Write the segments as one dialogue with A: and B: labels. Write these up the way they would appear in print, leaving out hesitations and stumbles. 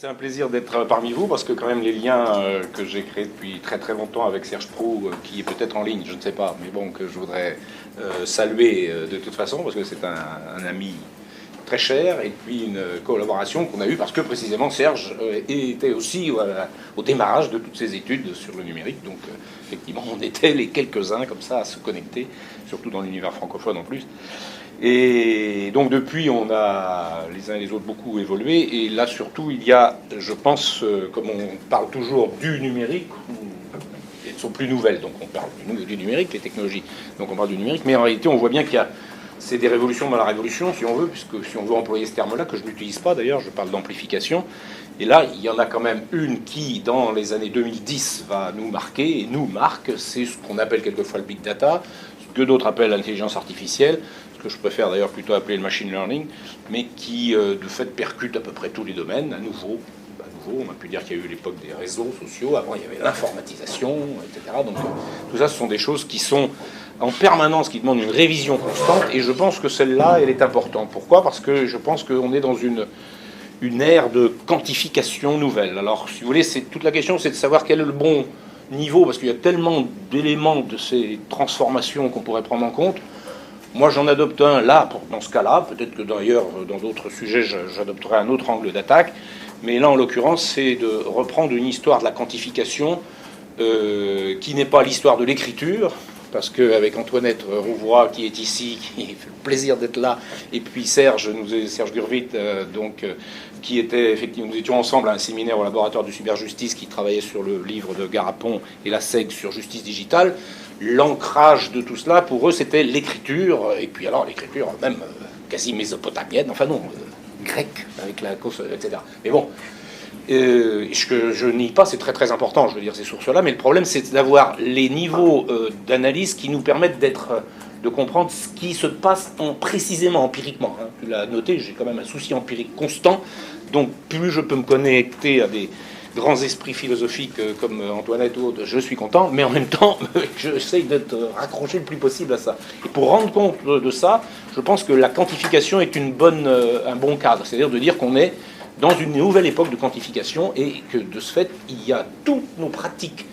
A: C'est un plaisir d'être parmi vous parce que quand même les liens que j'ai créés depuis très très longtemps avec Serge Prou, qui est peut-être en ligne, je ne sais pas, mais bon, que je voudrais saluer de toute façon parce que c'est un ami très cher et puis une collaboration qu'on a eue parce que précisément Serge était aussi au démarrage de toutes ses études sur le numérique. Donc effectivement, on était les quelques-uns comme ça à se connecter, surtout dans l'univers francophone en plus. Et donc depuis, on a les uns et les autres beaucoup évolué. Et là, surtout, il y a, je pense, comme on parle toujours du numérique, elles sont plus nouvelles. Donc on parle du numérique, les technologies. Donc on parle du numérique. Mais en réalité, on voit bien qu'il y a, c'est des révolutions dans la révolution, si on veut, puisque si on veut employer ce terme-là, que je n'utilise pas d'ailleurs, je parle d'amplification. Et là, il y en a quand même une qui, dans les années 2010, va nous marquer, et nous marque, c'est ce qu'on appelle quelquefois le big data, ce que d'autres appellent l'intelligence artificielle, ce que je préfère d'ailleurs plutôt appeler le machine learning, mais qui de fait percute à peu près tous les domaines. À nouveau, on a pu dire qu'il y a eu l'époque des réseaux sociaux, avant il y avait l'informatisation, etc. Donc tout ça, ce sont des choses qui sont en permanence, qui demandent une révision constante, et je pense que celle-là, elle est importante. Pourquoi ? Parce que je pense qu'on est dans une ère de quantification nouvelle. Alors, si vous voulez, c'est toute la question, c'est de savoir quel est le bon niveau, parce qu'il y a tellement d'éléments de ces transformations qu'on pourrait prendre en compte. Moi, j'en adopte un là, dans ce cas-là. Peut-être que d'ailleurs, dans d'autres sujets, j'adopterai un autre angle d'attaque. Mais là, en l'occurrence, c'est de reprendre une histoire de la quantification qui n'est pas l'histoire de l'écriture, parce qu'avec Antoinette Rouvroy, qui est ici, qui fait le plaisir d'être là, et puis Serge Gurvit, qui était effectivement, nous étions ensemble à un séminaire au laboratoire du Cyberjustice, qui travaillait sur le livre de Garapon et la SEG sur justice digitale. L'ancrage de tout cela, pour eux, c'était l'écriture, et puis alors l'écriture même quasi mésopotamienne, enfin non, grecque, avec la cause, etc. Mais bon, je nie pas, c'est très très important, je veux dire, ces sources-là, mais le problème, c'est d'avoir les niveaux d'analyse qui nous permettent de comprendre ce qui se passe précisément, empiriquement. Hein. Tu l'as noté, j'ai quand même un souci empirique constant, donc plus je peux me connecter à des grands esprits philosophiques comme Antoinette ou autres, je suis content, mais en même temps, j'essaye d'être raccroché le plus possible à ça. Et pour rendre compte de ça, je pense que la quantification est un bon cadre, c'est-à-dire de dire qu'on est dans une nouvelle époque de quantification et que de ce fait, il y a toutes nos pratiques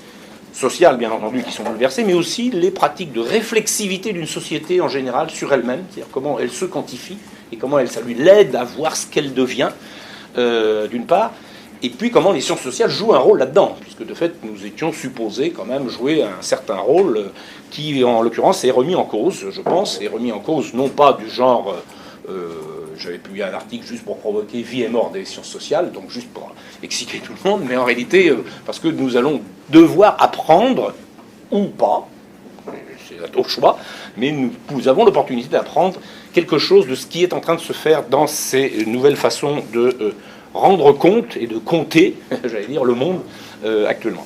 A: sociales, bien entendu, qui sont bouleversées, mais aussi les pratiques de réflexivité d'une société en général sur elle-même, c'est-à-dire comment elle se quantifie et comment ça lui l'aide à voir ce qu'elle devient, d'une part, et puis comment les sciences sociales jouent un rôle là-dedans, puisque de fait, nous étions supposés quand même jouer un certain rôle qui, en l'occurrence, est remis en cause, je pense, est remis en cause non pas du genre... j'avais publié un article juste pour provoquer vie et mort des sciences sociales, donc juste pour exciter tout le monde, mais en réalité, parce que nous allons devoir apprendre, ou pas, c'est au choix, mais nous avons l'opportunité d'apprendre quelque chose de ce qui est en train de se faire dans ces nouvelles façons de rendre compte et de compter, j'allais dire, le monde actuellement.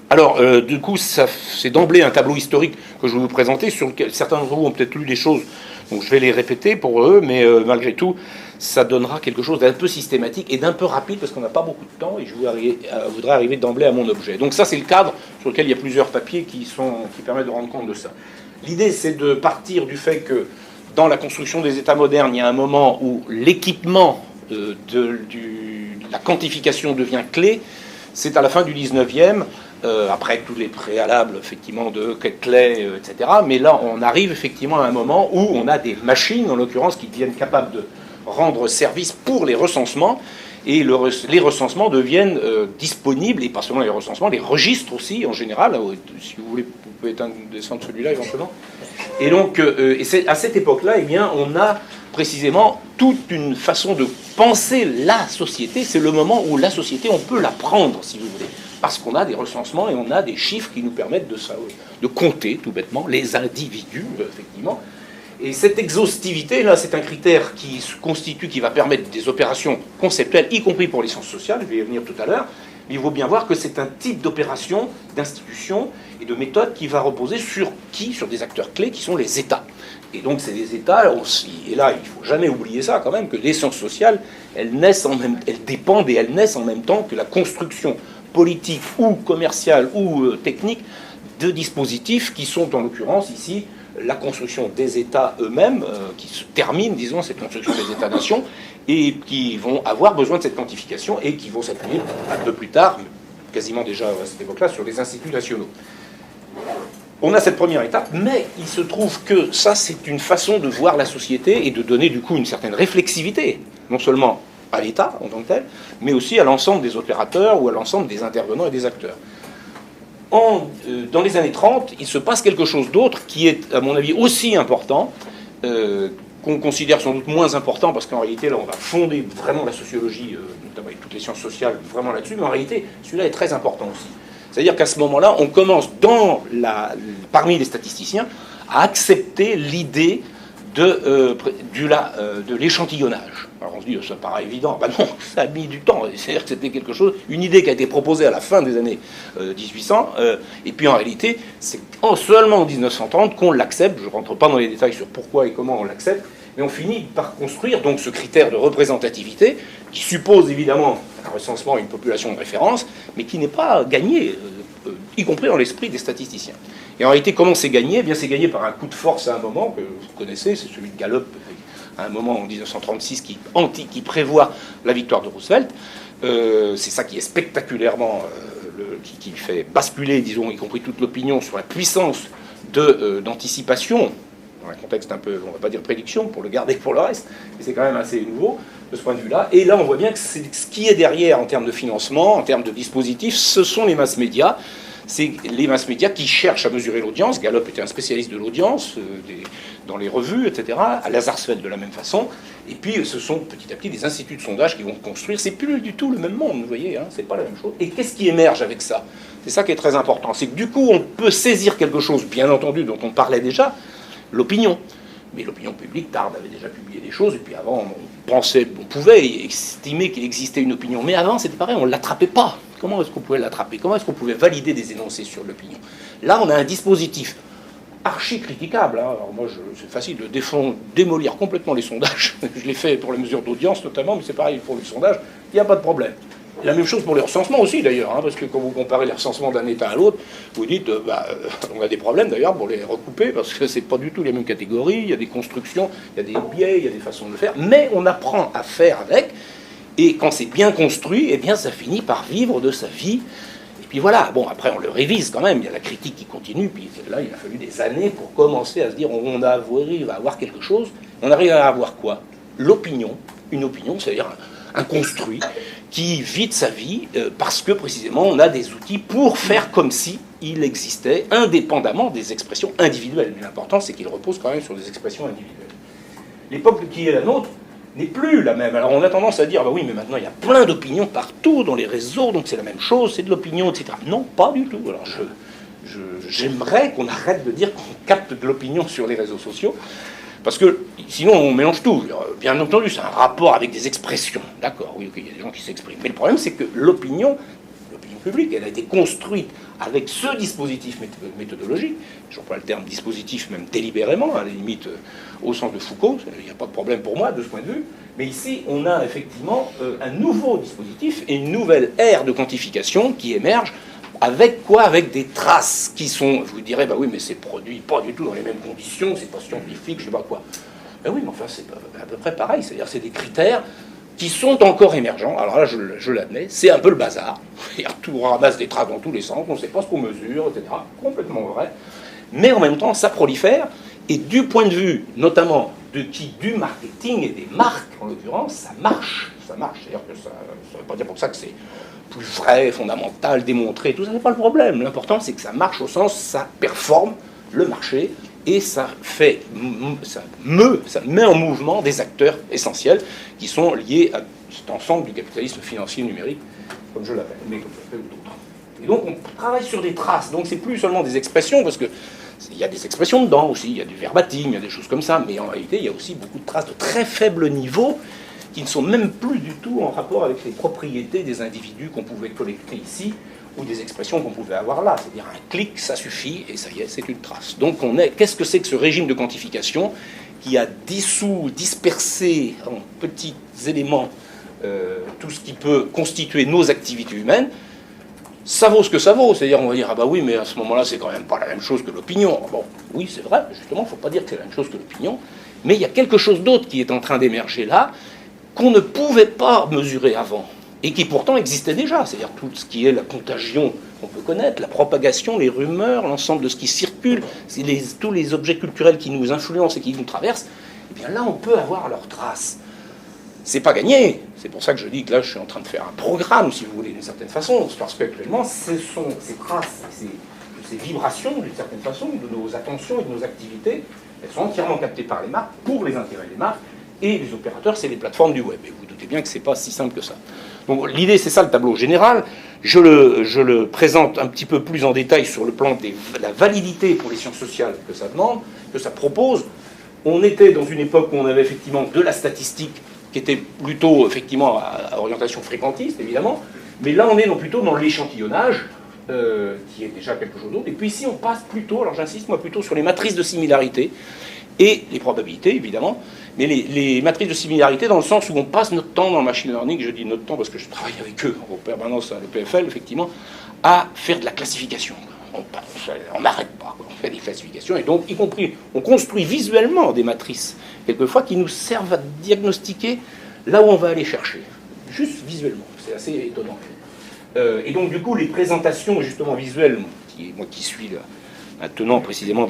A: Alors, du coup, c'est d'emblée un tableau historique que je vais vous présenter, sur lequel certains d'entre vous ont peut-être lu des choses, donc je vais les répéter pour eux, mais malgré tout, ça donnera quelque chose d'un peu systématique et d'un peu rapide, parce qu'on n'a pas beaucoup de temps, et je voudrais arriver d'emblée à mon objet. Donc ça, c'est le cadre sur lequel il y a plusieurs papiers qui permettent de rendre compte de ça. L'idée, c'est de partir du fait que dans la construction des États modernes, il y a un moment où l'équipement de la quantification devient clé. C'est à la fin du 19e, après tous les préalables effectivement de Quetelet, etc. Mais là, on arrive effectivement à un moment où on a des machines, en l'occurrence, qui deviennent capables de rendre service pour les recensements, et les recensements deviennent disponibles, et pas seulement les recensements, les registres aussi, en général. Si vous voulez, vous pouvez descendre celui-là éventuellement. Et donc, et c'est à cette époque-là, eh bien, on a précisément toute une façon de penser la société. C'est le moment où la société, on peut la prendre, si vous voulez, parce qu'on a des recensements et on a des chiffres qui nous permettent de compter, tout bêtement, les individus, effectivement. Et cette exhaustivité, là, c'est un critère qui se constitue, qui va permettre des opérations conceptuelles, y compris pour les sciences sociales, je vais y venir tout à l'heure, mais il faut bien voir que c'est un type d'opération, d'institution et de méthode qui va reposer sur des acteurs clés qui sont les États. Et donc c'est des États aussi, et là il ne faut jamais oublier ça quand même, que les sciences sociales, elles dépendent et elles naissent en même temps que la construction politique ou commerciale ou technique de dispositifs qui sont en l'occurrence ici la construction des États eux-mêmes, qui se termine, disons, cette construction des États-nations, et qui vont avoir besoin de cette quantification et qui vont s'appuyer un peu plus tard, quasiment déjà à cette époque-là, sur les instituts nationaux. On a cette première étape, mais il se trouve que ça, c'est une façon de voir la société et de donner du coup une certaine réflexivité, non seulement à l'État en tant que tel, mais aussi à l'ensemble des opérateurs ou à l'ensemble des intervenants et des acteurs. Dans les années 30, il se passe quelque chose d'autre qui est, à mon avis, aussi important, qu'on considère sans doute moins important, parce qu'en réalité, là, on va fonder vraiment la sociologie, notamment avec toutes les sciences sociales, vraiment là-dessus, mais en réalité, celui-là est très important aussi. C'est-à-dire qu'à ce moment-là, on commence, parmi les statisticiens, à accepter l'idée de l'échantillonnage. Alors on se dit, ça paraît évident. Ben non, ça a mis du temps. C'est-à-dire que c'était quelque chose, une idée qui a été proposée à la fin des années 1800, et puis en réalité, c'est seulement en 1930 qu'on l'accepte. Je ne rentre pas dans les détails sur pourquoi et comment on l'accepte, mais on finit par construire donc ce critère de représentativité, qui suppose évidemment un recensement et une population de référence, mais qui n'est pas gagné, y compris dans l'esprit des statisticiens. Et en réalité, comment c'est gagné ? Eh bien, c'est gagné par un coup de force à un moment que vous connaissez, c'est celui de Gallup, à un moment en 1936 qui prévoit la victoire de Roosevelt. C'est ça qui est spectaculairement, qui fait basculer, disons, y compris toute l'opinion, sur la puissance d'anticipation, dans un contexte un peu, on ne va pas dire prédiction, pour le garder pour le reste, mais c'est quand même assez nouveau de ce point de vue-là. Et là, on voit bien que ce qui est derrière en termes de financement, en termes de dispositifs, ce sont les masses médias. C'est les masses médias qui cherchent à mesurer l'audience. Gallup était un spécialiste de l'audience, dans les revues, etc. À Lazarsfeld de la même façon. Et puis, ce sont petit à petit des instituts de sondage qui vont construire. C'est plus du tout le même monde, vous voyez, hein, c'est pas la même chose. Et qu'est-ce qui émerge avec ça ? C'est ça qui est très important. C'est que du coup, on peut saisir quelque chose, bien entendu, dont on parlait déjà, l'opinion. Mais l'opinion publique, Tard avait déjà publié des choses, et puis avant, on pouvait estimer qu'il existait une opinion. Mais avant, c'était pareil, on ne l'attrapait pas. Comment est-ce qu'on pouvait l'attraper ? Comment est-ce qu'on pouvait valider des énoncés sur l'opinion ? Là, on a un dispositif archi-critiquable. Hein. Alors moi, c'est facile de démolir complètement les sondages. Je l'ai fait pour les mesures d'audience notamment, mais c'est pareil pour les sondages, il n'y a pas de problème. La même chose pour les recensements aussi d'ailleurs, hein, parce que quand vous comparez les recensements d'un État à l'autre, vous dites, on a des problèmes d'ailleurs pour les recouper, parce que c'est pas du tout les mêmes catégories, il y a des constructions, il y a des biais, il y a des façons de le faire, mais on apprend à faire avec, et quand c'est bien construit, eh bien ça finit par vivre de sa vie. Et puis voilà, bon après on le révise quand même, il y a la critique qui continue, puis là il a fallu des années pour commencer à se dire, on arrive à avoir quelque chose, on arrive à avoir quoi ? L'opinion, une opinion, c'est-à-dire un construit qui vit de sa vie parce que précisément on a des outils pour faire comme si il existait indépendamment des expressions individuelles. Mais l'important c'est qu'il repose quand même sur des expressions individuelles. L'époque qui est la nôtre n'est plus la même. Alors on a tendance à dire, bah oui mais maintenant il y a plein d'opinions partout dans les réseaux, donc c'est la même chose, c'est de l'opinion, etc. Non, pas du tout. Alors j'aimerais qu'on arrête de dire qu'on capte de l'opinion sur les réseaux sociaux. Parce que sinon on mélange tout. Bien entendu, c'est un rapport avec des expressions. D'accord, oui, ok, il y a des gens qui s'expriment. Mais le problème, c'est que l'opinion publique, elle a été construite avec ce dispositif méthodologique. J'emploie le terme dispositif même délibérément, à la limite au sens de Foucault. Il n'y a pas de problème pour moi de ce point de vue. Mais ici, on a effectivement un nouveau dispositif et une nouvelle ère de quantification qui émerge. Avec quoi ? Avec des traces qui sont, je vous dirais, bah oui, mais c'est produit pas du tout dans les mêmes conditions, c'est pas scientifique, je sais pas quoi. Ben oui, mais enfin, c'est à peu près pareil, c'est-à-dire c'est des critères qui sont encore émergents. Alors là, je l'admets, c'est un peu le bazar. Tout ramasse des traces dans tous les sens, on ne sait pas ce qu'on mesure, etc. Complètement vrai. Mais en même temps, ça prolifère, et du point de vue, notamment, du marketing et des marques, en l'occurrence, ça marche. Ça marche, c'est-à-dire que ça ne veut pas dire pour ça que c'est plus vrai, fondamental, démontré, tout ça, c'est pas le problème. L'important, c'est que ça marche au sens, ça performe le marché et ça met en mouvement des acteurs essentiels qui sont liés à cet ensemble du capitalisme financier numérique, comme je l'appelle, mais comme je l'appelle d'autres. Et donc, on travaille sur des traces. Donc, c'est plus seulement des expressions, parce que il y a des expressions dedans aussi, il y a du verbatim, il y a des choses comme ça, mais en réalité, il y a aussi beaucoup de traces de très faible niveau qui ne sont même plus du tout en rapport avec les propriétés des individus qu'on pouvait collecter ici, ou des expressions qu'on pouvait avoir là. C'est-à-dire un clic, ça suffit, et ça y est, c'est une trace. Donc qu'est-ce que c'est que ce régime de quantification qui a dispersé en petits éléments tout ce qui peut constituer nos activités humaines? Ça vaut ce que ça vaut, c'est-à-dire on va dire, ah bah oui, mais à ce moment-là, c'est quand même pas la même chose que l'opinion. Bon, oui, c'est vrai, justement, il ne faut pas dire que c'est la même chose que l'opinion, mais il y a quelque chose d'autre qui est en train d'émerger là,
B: qu'on ne pouvait pas mesurer avant, et qui pourtant existait déjà, c'est-à-dire tout ce qui est la contagion qu'on peut connaître, la propagation, les rumeurs, l'ensemble de ce qui circule, tous les objets culturels qui nous influencent et qui nous traversent, eh bien là on peut avoir leurs traces. C'est pas gagné, c'est pour ça que je dis que là je suis en train de faire un programme, si vous voulez, d'une certaine façon, parce qu'actuellement ce sont ces traces, ces vibrations, d'une certaine façon, de nos attentions et de nos activités, elles sont entièrement captées par les marques, pour les intérêts des marques, et les opérateurs, c'est les plateformes du web. Et vous doutez bien que c'est pas si simple que ça. Donc l'idée, c'est ça le tableau général. Je le présente un petit peu plus en détail sur le plan de la validité pour les sciences sociales que ça demande, que ça propose. On était dans une époque où on avait effectivement de la statistique qui était plutôt effectivement à orientation fréquentiste, évidemment, mais là on est plutôt dans l'échantillonnage, qui est déjà quelque chose d'autre. Et puis ici on passe plutôt, alors j'insiste moi plutôt sur les matrices de similarité et les probabilités, évidemment, mais les matrices de similarité dans le sens où on passe notre temps dans le machine learning, je dis notre temps parce que je travaille avec eux en permanence à l'EPFL, effectivement, à faire de la classification. On n'arrête pas, on fait des classifications, et donc, y compris, on construit visuellement des matrices, quelquefois, qui nous servent à diagnostiquer là où on va aller chercher, juste visuellement, c'est assez étonnant. Et donc, du coup, les présentations, justement, visuelles, moi qui suis maintenant précisément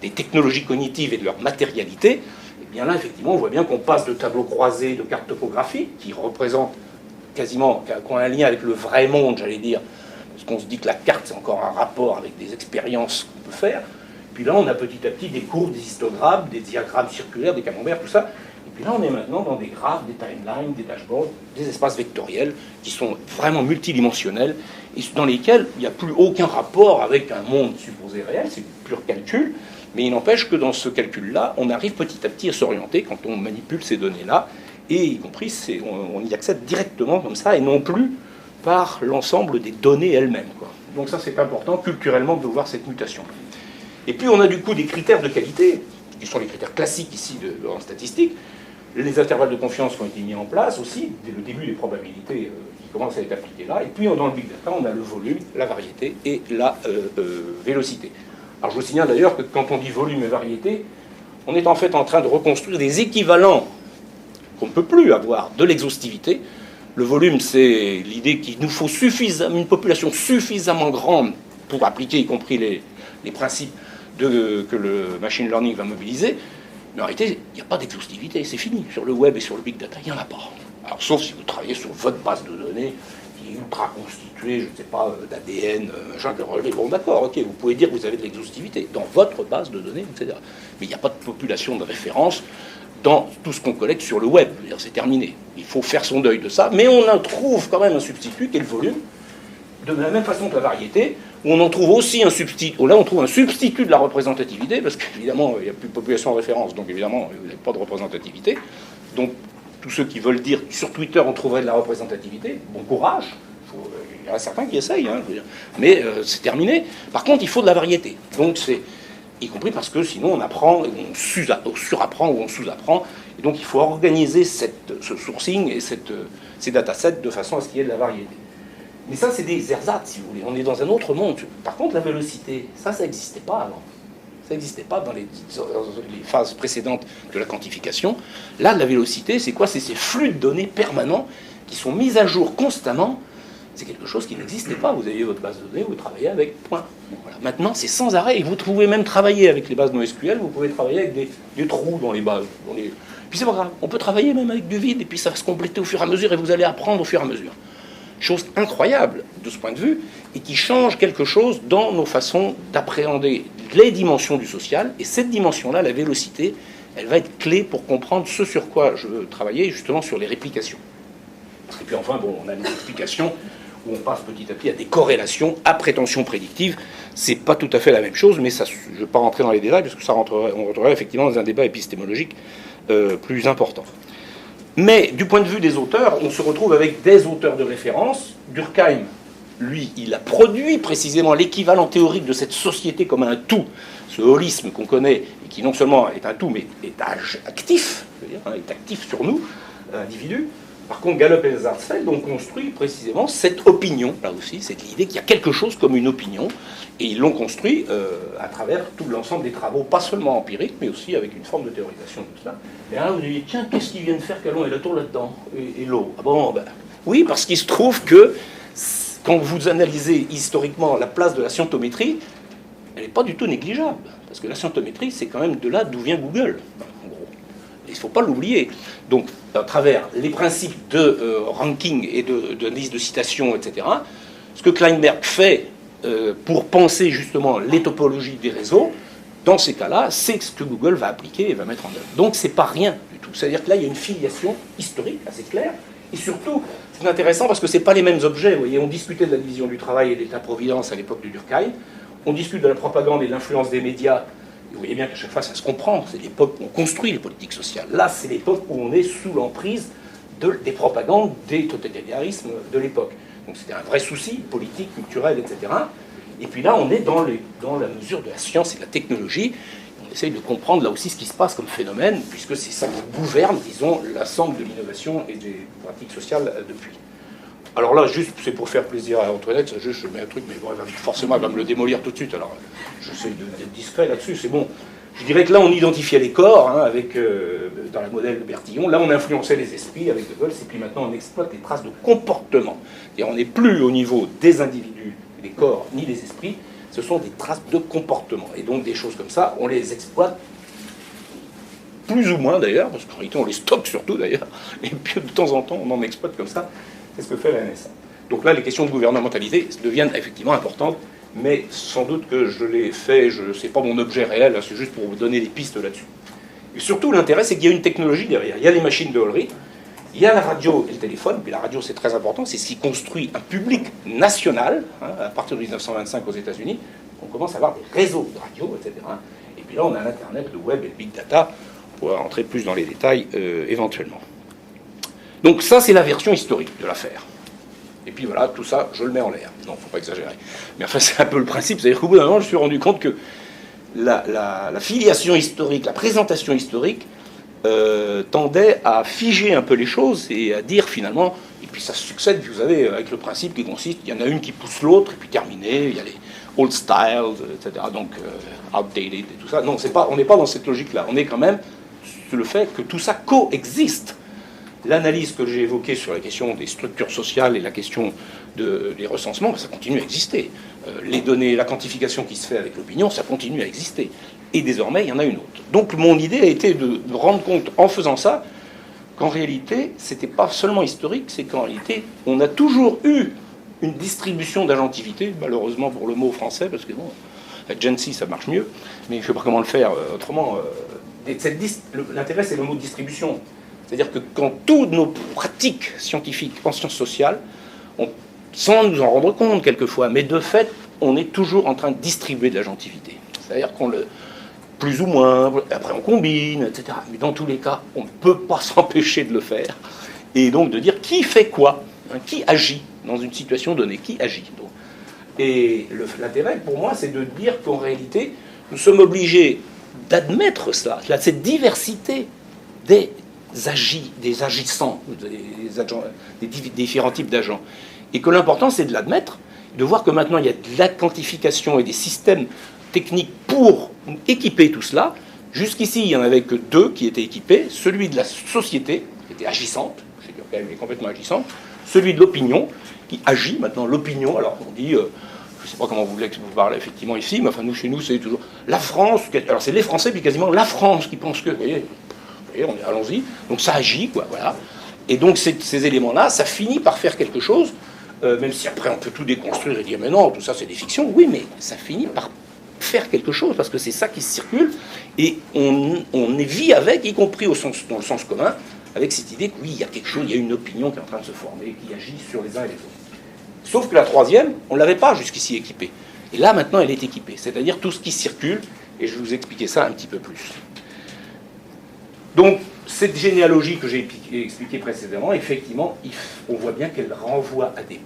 B: des technologies cognitives et de leur matérialité, et bien là, effectivement, on voit bien qu'on passe de tableaux croisés, de cartes topographiques, qui représentent quasiment, qui ont un lien avec le vrai monde, j'allais dire, parce qu'on se dit que la carte, c'est encore un rapport avec des expériences qu'on peut faire. Puis là, on a petit à petit des courbes, des histogrammes, des diagrammes circulaires, des camemberts, tout ça. Et puis là, on est maintenant dans des graphes, des timelines, des dashboards, des espaces vectoriels qui sont vraiment multidimensionnels et dans lesquels il n'y a plus aucun rapport avec un monde supposé réel, c'est pur calcul. Mais il n'empêche que dans ce calcul-là, on arrive petit à petit à s'orienter quand on manipule ces données-là, et y compris, on y accède directement comme ça, et non plus par l'ensemble des données elles-mêmes, quoi. Donc ça, c'est important culturellement de voir cette mutation. Et puis on a du coup des critères de qualité, qui sont les critères classiques ici en statistique. Les intervalles de confiance qui ont été mis en place aussi, dès le début des probabilités qui commencent à être appliquées là. Et puis dans le big data, on a le volume, la variété et la vélocité. Alors je vous signale d'ailleurs que quand on dit volume et variété, on est en fait en train de reconstruire des équivalents qu'on ne peut plus avoir de l'exhaustivité. Le volume, c'est l'idée qu'il nous faut une population suffisamment grande pour appliquer, y compris les principes que le machine learning va mobiliser. Mais en réalité, il n'y a pas d'exhaustivité, c'est fini. Sur le web et sur le big data, il n'y en a pas. Alors, sauf si vous travaillez sur votre base de données, qui est ultra constituée, je ne sais pas, d'ADN, de relais. Bon, d'accord, ok, vous pouvez dire que vous avez de l'exhaustivité dans votre base de données, etc. Mais il n'y a pas de population de référence dans tout ce qu'on collecte sur le web. C'est terminé. Il faut faire son deuil de ça. Mais on en trouve quand même un substitut qui est le volume, de la même façon que la variété, où on en trouve aussi un substitut. Là, on trouve un substitut de la représentativité, parce qu'évidemment, il n'y a plus de population en référence, donc évidemment, il n'y a pas de représentativité. Donc, tous ceux qui veulent dire sur Twitter, on trouverait de la représentativité, bon courage. Il y en a certains qui essayent, hein, mais c'est terminé. Par contre, il faut de la variété. Donc, c'est y compris parce que sinon on apprend, on surapprend ou on sous-apprend. Et donc il faut organiser ce sourcing et ces datasets de façon à ce qu'il y ait de la variété. Mais ça, c'est des ersatz, si vous voulez. On est dans un autre monde. Par contre, la vélocité, ça n'existait pas avant. Ça n'existait pas dans les phases précédentes de la quantification. Là, la vélocité, c'est quoi? C'est ces flux de données permanents qui sont mis à jour constamment. C'est quelque chose qui n'existait pas. Vous aviez votre base de données, vous travaillez avec, point. Voilà. Maintenant, c'est sans arrêt. Et vous pouvez même travailler avec les bases NoSQL, vous pouvez travailler avec des trous dans les bases. Puis c'est pas grave. On peut travailler même avec du vide, et puis ça va se compléter au fur et à mesure, et vous allez apprendre au fur et à mesure. Chose incroyable de ce point de vue, et qui change quelque chose dans nos façons d'appréhender les dimensions du social. Et cette dimension-là, la vélocité, elle va être clé pour comprendre ce sur quoi je veux travailler, justement sur les réplications. Et puis enfin, bon, on a des explications où on passe petit à petit à des corrélations à prétention prédictive. C'est pas tout à fait la même chose, mais ça, je ne vais pas rentrer dans les détails, parce que on rentrerait effectivement dans un débat épistémologique plus important. Mais du point de vue des auteurs, on se retrouve avec des auteurs de référence. Durkheim, lui, il a produit précisément l'équivalent théorique de cette société comme un tout, ce holisme qu'on connaît, et qui non sellement est un tout, mais est actif, c'est-à-dire, est actif sur nous, individus. Par contre, Gallup et Zarsfeld ont construit précisément cette opinion, là aussi, c'est l'idée qu'il y a quelque chose comme une opinion, et ils l'ont construit à travers tout l'ensemble des travaux, pas seulement empiriques, mais aussi avec une forme de théorisation de tout ça. Et là, vous dites, tiens, qu'est-ce qu'ils viennent faire Calon et Latour là-dedans, et l'eau? Ah bon, ben, oui, parce qu'il se trouve que quand vous analysez historiquement la place de la scientométrie, elle n'est pas du tout négligeable, parce que la scientométrie, c'est quand même de là d'où vient Google, en gros. Il ne faut pas l'oublier. Donc, à travers les principes de ranking et de liste de citations, etc., ce que Kleinberg fait pour penser justement les topologies des réseaux, dans ces cas-là, c'est ce que Google va appliquer et va mettre en œuvre. Donc, c'est pas rien du tout. C'est-à-dire que là, il y a une filiation historique assez claire, et surtout, c'est intéressant parce que c'est pas les mêmes objets. Vous voyez, on discutait de la division du travail et de l'État-providence à l'époque de Durkheim. On discute de la propagande et de l'influence des médias. Vous voyez bien qu'à chaque fois, ça se comprend. C'est l'époque où on construit les politiques sociales. Là, c'est l'époque où on est sous l'emprise des propagandes, des totalitarismes de l'époque. Donc c'était un vrai souci politique, culturel, etc. Et puis là, on est dans la mesure de la science et de la technologie. On essaye de comprendre là aussi ce qui se passe comme phénomène, puisque c'est ça qui gouverne, disons, l'ensemble de l'innovation et des pratiques sociales depuis. Alors là, juste, c'est pour faire plaisir à Antoinette, juste je mets un truc, mais bon, forcément, elle va me le démolir tout de suite, alors j'essaie d'être discret là-dessus, c'est bon. Je dirais que là, on identifiait les corps, hein, avec, dans la modèle de Bertillon, là, on influençait les esprits avec De Gaulle, et puis maintenant, on exploite les traces de comportement. C'est-à-dire, on n'est plus au niveau des individus, des corps, ni des esprits, ce sont des traces de comportement. Et donc, des choses comme ça, on les exploite plus ou moins, d'ailleurs, parce qu'en réalité, on les stocke surtout, d'ailleurs, et puis de temps en temps, on en exploite comme ça. C'est ce que fait la NSA. Donc là, les questions de gouvernementalité deviennent effectivement importantes, mais sans doute que je l'ai fait, c'est pas mon objet réel, c'est juste pour vous donner des pistes là-dessus. Et surtout, l'intérêt, c'est qu'il y a une technologie derrière. Il y a les machines de Hollerith, il y a la radio et le téléphone, puis la radio, c'est très important, c'est ce qui construit un public national, hein, à partir de 1925 aux États-Unis, on commence à avoir des réseaux de radio, etc. Et puis là, on a l'Internet, le web et le big data, pour rentrer plus dans les détails éventuellement. Donc ça, c'est la version historique de l'affaire. Et puis voilà, tout ça, je le mets en l'air. Non, faut pas exagérer. Mais enfin, c'est un peu le principe. C'est-à-dire qu'au bout d'un moment, je me suis rendu compte que la filiation historique, la présentation historique, tendait à figer un peu les choses et à dire finalement, et puis ça succède, vous savez, avec le principe qui consiste, il y en a une qui pousse l'autre, et puis terminé, il y a les old styles, etc., donc outdated et tout ça. Non, on n'est pas dans cette logique-là. On est quand même sur le fait que tout ça coexiste. L'analyse que j'ai évoquée sur la question des structures sociales et la question des recensements, ça continue à exister. Les données, la quantification qui se fait avec l'opinion, ça continue à exister. Et désormais, il y en a une autre. Donc mon idée a été de rendre compte, en faisant ça, qu'en réalité, c'était pas seulement historique, c'est qu'en réalité, on a toujours eu une distribution d'agentivité, malheureusement pour le mot français, parce que bon, agency, ça marche mieux, mais je ne sais pas comment le faire autrement. L'intérêt, c'est le mot distribution. C'est-à-dire que quand toutes nos pratiques scientifiques en sciences sociales, sans nous en rendre compte quelquefois, mais de fait, on est toujours en train de distribuer de l'agentivité. C'est-à-dire qu'on le... plus ou moins, après on combine, etc. Mais dans tous les cas, on ne peut pas s'empêcher de le faire. Et donc de dire qui fait quoi, hein, qui agit dans une situation donnée, qui agit. Donc. Et l'intérêt pour moi, c'est de dire qu'en réalité, nous sommes obligés d'admettre cela, cette diversité des agissants, des différents types d'agents. Et que l'important, c'est de l'admettre, de voir que maintenant, il y a de la quantification et des systèmes techniques pour équiper tout cela. Jusqu'ici, il n'y en avait que deux qui étaient équipés. Celui de la société, qui était agissante, c'est quand même complètement agissante. Celui de l'opinion, qui agit. Maintenant, l'opinion, alors on dit... je ne sais pas comment vous voulez que vous parlez effectivement ici, mais enfin, nous, chez nous, c'est toujours la France. Alors, c'est les Français, puis quasiment la France qui pense que... Vous voyez, allons-y. Donc ça agit, quoi, voilà. Et donc ces éléments-là, ça finit par faire quelque chose, même si après on peut tout déconstruire et dire mais non, tout ça c'est des fictions. Oui, mais ça finit par faire quelque chose, parce que c'est ça qui circule, et on vit avec, y compris dans le sens commun, avec cette idée que oui, il y a quelque chose, il y a une opinion qui est en train de se former, qui agit sur les uns et les autres. Sauf que la troisième, on ne l'avait pas jusqu'ici équipée. Et là, maintenant, elle est équipée. C'est-à-dire tout ce qui circule, et je vais vous expliquer ça un petit peu plus. Donc, cette généalogie que j'ai expliquée précédemment, effectivement, on voit bien qu'elle renvoie à des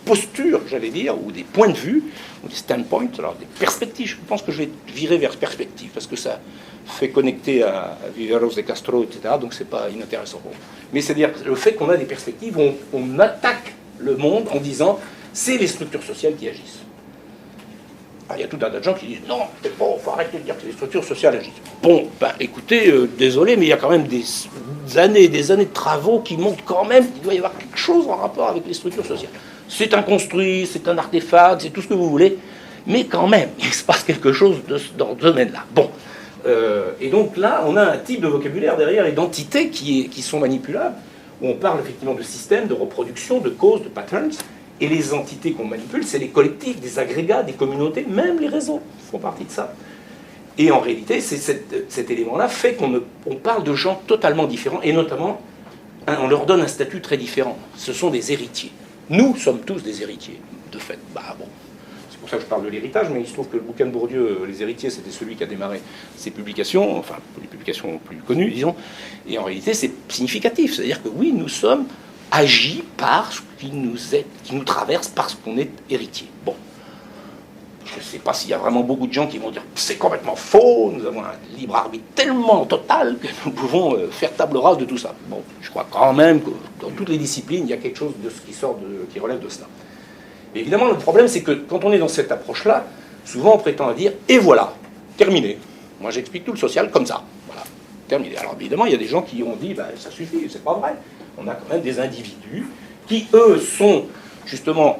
B: postures, j'allais dire, ou des points de vue, ou des standpoints, alors des perspectives. Je pense que je vais virer vers perspective, parce que ça fait connecter à Viveros de Castro, etc., donc c'est pas inintéressant. Mais c'est-à-dire le fait qu'on a des perspectives, on attaque le monde en disant c'est les structures sociales qui agissent. Alors, il y a tout un tas de gens qui disent non, c'est bon, il faut arrêter de dire que les structures sociales agissent. Bon, ben écoutez, désolé, mais il y a quand même des années et des années de travaux qui montrent quand même qu'il doit y avoir quelque chose en rapport avec les structures sociales. C'est un construit, c'est un artefact, c'est tout ce que vous voulez, mais quand même, il se passe quelque chose dans ce domaine-là. Bon. Et donc là, on a un type de vocabulaire derrière et d'entités qui sont manipulables, où on parle effectivement de systèmes, de reproduction, de causes, de patterns. Et les entités qu'on manipule, c'est les collectifs, des agrégats, des communautés, même les réseaux font partie de ça. Et en réalité, cet élément-là fait qu'on parle de gens totalement différents, et notamment, on leur donne un statut très différent. Ce sont des héritiers. Nous sommes tous des héritiers, de fait. Bah bon, c'est pour ça que je parle de l'héritage, mais il se trouve que le bouquin de Bourdieu, Les héritiers, c'était celui qui a démarré ces publications, enfin, les publications plus connues, disons. Et en réalité, c'est significatif. C'est-à-dire que oui, nous sommes agit par ce qui nous traverse parce qu'on est héritier. Bon, je ne sais pas s'il y a vraiment beaucoup de gens qui vont dire c'est complètement faux, nous avons un libre arbitre tellement total que nous pouvons faire table rase de tout ça. Bon, je crois quand même que dans toutes les disciplines, il y a quelque chose de ce qui relève de cela. Mais évidemment, le problème, c'est que quand on est dans cette approche-là, souvent on prétend à dire et voilà, terminé. Moi, j'explique tout le social comme ça. Voilà, terminé. Alors évidemment, il y a des gens qui ont dit ça suffit, c'est pas vrai. On a quand même des individus qui, eux, sont justement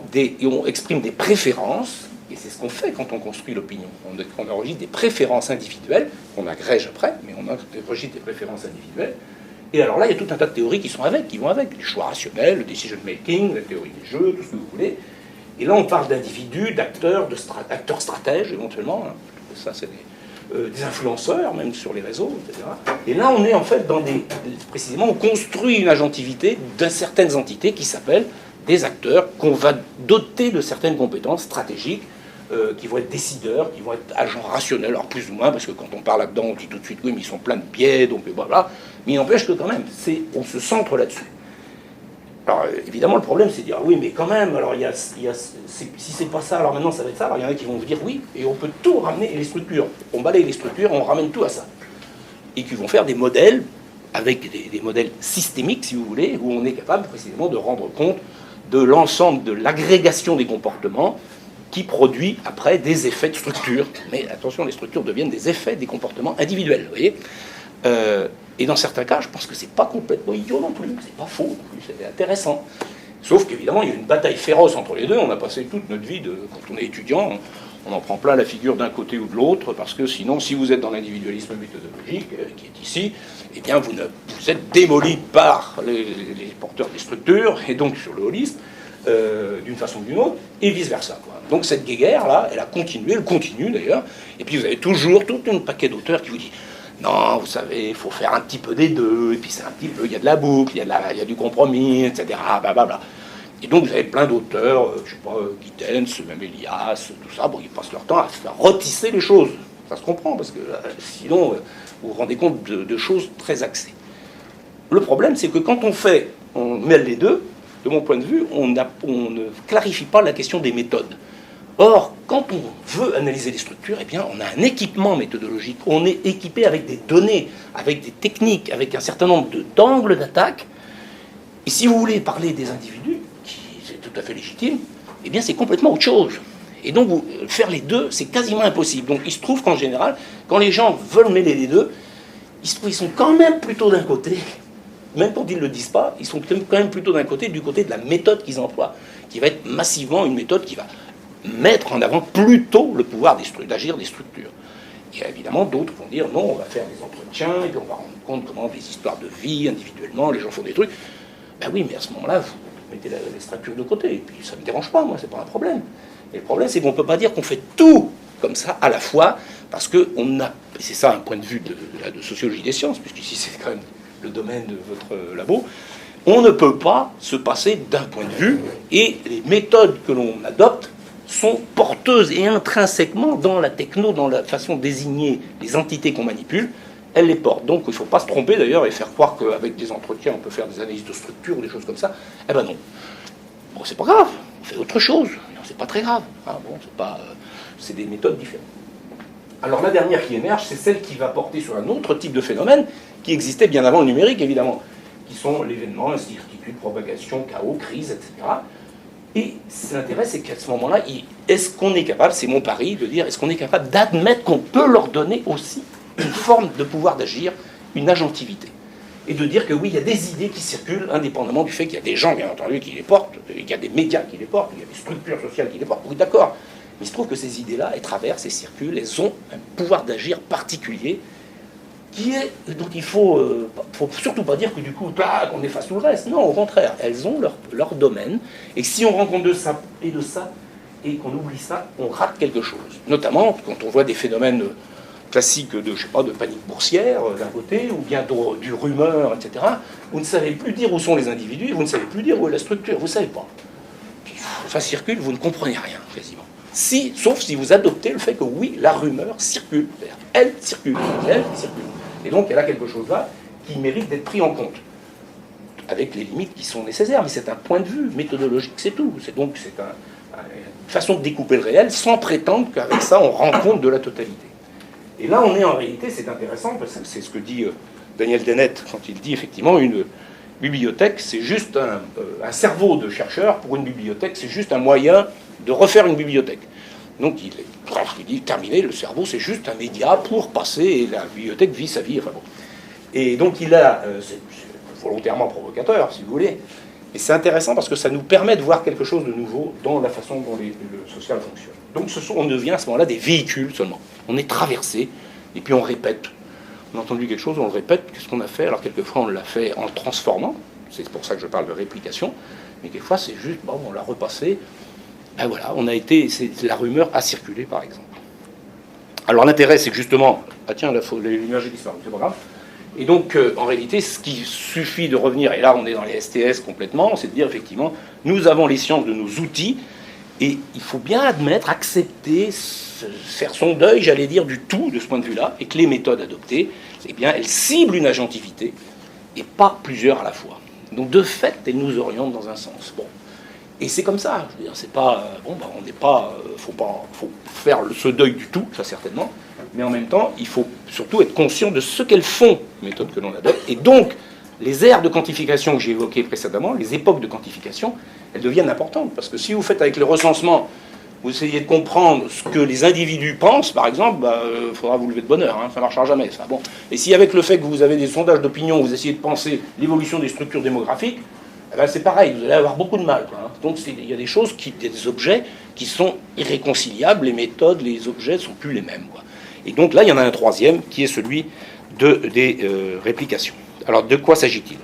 B: expriment des préférences, et c'est ce qu'on fait quand on construit l'opinion. On enregistre des préférences individuelles, qu'on agrège après, mais on enregistre des préférences individuelles. Et alors là, il y a tout un tas de théories qui vont avec, les choix rationnels, le decision making, la théorie des jeux, tout ce que vous voulez. Et là, on parle d'individus, d'acteurs, d'acteurs stratèges éventuellement. Hein. Ça, c'est des influenceurs, même sur les réseaux, etc. Et là, on est en fait précisément, on construit une agentivité de certaines entités qui s'appellent des acteurs qu'on va doter de certaines compétences stratégiques, qui vont être décideurs, qui vont être agents rationnels, alors plus ou moins, parce que quand on parle là-dedans, on dit tout de suite, oui, mais ils sont pleins de biais, donc voilà. Mais il n'empêche que quand même, on se centre là-dessus. Alors évidemment, le problème, c'est de dire, oui, mais quand même, alors si c'est pas ça, alors maintenant ça va être ça. Alors il y en a qui vont vous dire, oui, et on peut tout ramener, et les structures, on balaye les structures, on ramène tout à ça. Et qui vont faire des modèles, avec des modèles systémiques, si vous voulez, où on est capable précisément de rendre compte de l'ensemble de l'agrégation des comportements qui produit après des effets de structure. Mais attention, les structures deviennent des effets des comportements individuels, vous voyez. Et dans certains cas, je pense que c'est pas complètement idiot non plus, c'est pas faux non plus, c'est intéressant. Sauf qu'évidemment, il y a une bataille féroce entre les deux. On a passé toute notre vie, quand on est étudiant, on en prend plein la figure d'un côté ou de l'autre, parce que sinon, si vous êtes dans l'individualisme méthodologique, qui est ici, eh bien, vous êtes démoli par les porteurs des structures, et donc sur le holisme, d'une façon ou d'une autre, et vice-versa. Donc cette guéguerre-là, elle a continué, elle continue d'ailleurs, et puis vous avez toujours tout un paquet d'auteurs qui vous disent non, vous savez, il faut faire un petit peu des deux, et puis c'est un petit peu, il y a de la boucle, il y a du compromis, etc. Blablabla. Et donc vous avez plein d'auteurs, je sais pas, Giddens, même Elias, tout ça, bon, ils passent leur temps à faire retisser les choses. Ça se comprend, parce que sinon, vous vous rendez compte de choses très axées. Le problème, c'est que quand on mêle les deux, de mon point de vue, on ne clarifie pas la question des méthodes. Or, quand on veut analyser les structures, eh bien, on a un équipement méthodologique. On est équipé avec des données, avec des techniques, avec un certain nombre d'angles d'attaque. Et si vous voulez parler des individus, c'est tout à fait légitime, eh bien, c'est complètement autre chose. Et donc, faire les deux, c'est quasiment impossible. Donc, il se trouve qu'en général, quand les gens veulent mêler les deux, ils sont quand même plutôt d'un côté, même quand ils ne le disent pas, ils sont quand même plutôt d'un côté, du côté de la méthode qu'ils emploient, qui va être massivement une méthode qui va mettre en avant plutôt le pouvoir d'agir des structures. Et évidemment, d'autres vont dire non, on va faire des entretiens, et puis on va rendre compte comment des histoires de vie, individuellement, les gens font des trucs. Ben oui, mais à ce moment-là, vous mettez les structures de côté, et puis ça ne me dérange pas, moi, c'est pas un problème. Et le problème, c'est qu'on ne peut pas dire qu'on fait tout comme ça à la fois, parce qu'on a, et c'est ça un point de vue de sociologie des sciences, puisqu'ici c'est quand même le domaine de votre labo, on ne peut pas se passer d'un point de vue, et les méthodes que l'on adopte sont porteuses et intrinsèquement dans la techno, dans la façon de désigner les entités qu'on manipule, elles les portent. Donc il ne faut pas se tromper d'ailleurs et faire croire qu'avec des entretiens on peut faire des analyses de structure ou des choses comme ça. Eh ben non. Bon, c'est pas grave, on fait autre chose, c'est pas très grave. Ah, bon, c'est des méthodes différentes. Alors la dernière qui émerge, c'est celle qui va porter sur un autre type de phénomène qui existait bien avant le numérique, évidemment, qui sont l'événement, incertitude, propagation, chaos, crise, etc. Et l'intérêt, c'est qu'à ce moment-là, est-ce qu'on est capable, c'est mon pari, de dire, est-ce qu'on est capable d'admettre qu'on peut leur donner aussi une forme de pouvoir d'agir, une agentivité, et de dire que oui, il y a des idées qui circulent, indépendamment du fait qu'il y a des gens, bien entendu, qui les portent, il y a des médias qui les portent, il y a des structures sociales qui les portent, oui, d'accord. Mais il se trouve que ces idées-là, elles traversent, elles circulent, elles ont un pouvoir d'agir particulier dont il faut surtout pas dire que du coup, qu'on efface tout le reste. Non, au contraire, elles ont leur domaine. Et si on rend compte de ça, et qu'on oublie ça, on rate quelque chose. Notamment quand on voit des phénomènes classiques de, je sais pas, de panique boursière d'un côté, ou bien du rumeur, etc. Vous ne savez plus dire où sont les individus, vous ne savez plus dire où est la structure, vous ne savez pas. Puis, ça circule, vous ne comprenez rien, quasiment. Sauf si vous adoptez le fait que oui, la rumeur circule. Elle circule. Et donc, elle a quelque chose là qui mérite d'être pris en compte, avec les limites qui sont nécessaires. Mais c'est un point de vue méthodologique, c'est tout. C'est une façon de découper le réel sans prétendre qu'avec ça, on rend compte de la totalité. Et là, on est en réalité, c'est intéressant, parce que c'est ce que dit Daniel Dennett quand il dit effectivement une bibliothèque, c'est juste un cerveau de chercheur. Pour une bibliothèque, c'est juste un moyen de refaire une bibliothèque. Donc il dit, terminé, le cerveau c'est juste un média pour passer, et la bibliothèque vit sa vie. Enfin bon. Et donc c'est volontairement provocateur, si vous voulez, et c'est intéressant parce que ça nous permet de voir quelque chose de nouveau dans la façon dont le social fonctionne. Donc on devient à ce moment-là des véhicules seulement. On est traversé, et puis on répète. On a entendu quelque chose, on le répète, qu'est-ce qu'on a fait? Alors quelquefois on l'a fait en transformant, c'est pour ça que je parle de réplication, mais quelquefois c'est juste, bon, on l'a repassé. Ben voilà, la rumeur a circulé, par exemple. Alors l'intérêt, c'est que justement, ah tiens, l'image est disparue, c'est pas grave. Et donc, en réalité, ce qui suffit de revenir, et là on est dans les STS complètement, c'est de dire effectivement, nous avons les sciences de nos outils, et il faut bien admettre, accepter, faire son deuil, j'allais dire, du tout de ce point de vue-là, et que les méthodes adoptées, eh bien, elles ciblent une agentivité, et pas plusieurs à la fois. Donc de fait, elles nous orientent dans un sens. Bon. Et c'est comme ça, je veux dire, c'est pas, on n'est pas, faut faire ce deuil du tout, ça certainement, mais en même temps, il faut surtout être conscient de ce qu'elles font, les méthodes que l'on adopte, et donc, les aires de quantification que j'ai évoquées précédemment, les époques de quantification, elles deviennent importantes, parce que si vous faites avec le recensement, vous essayez de comprendre ce que les individus pensent, par exemple, il faudra vous lever de bonne heure, ça ne marchera jamais, ça. Bon. Et si avec le fait que vous avez des sondages d'opinion, vous essayez de penser l'évolution des structures démographiques, c'est pareil, vous allez avoir beaucoup de mal. Donc il y a des choses, des objets qui sont irréconciliables, les méthodes, les objets ne sont plus les mêmes. Et donc là, il y en a un troisième, qui est celui des réplications. Alors, de quoi s'agit-il?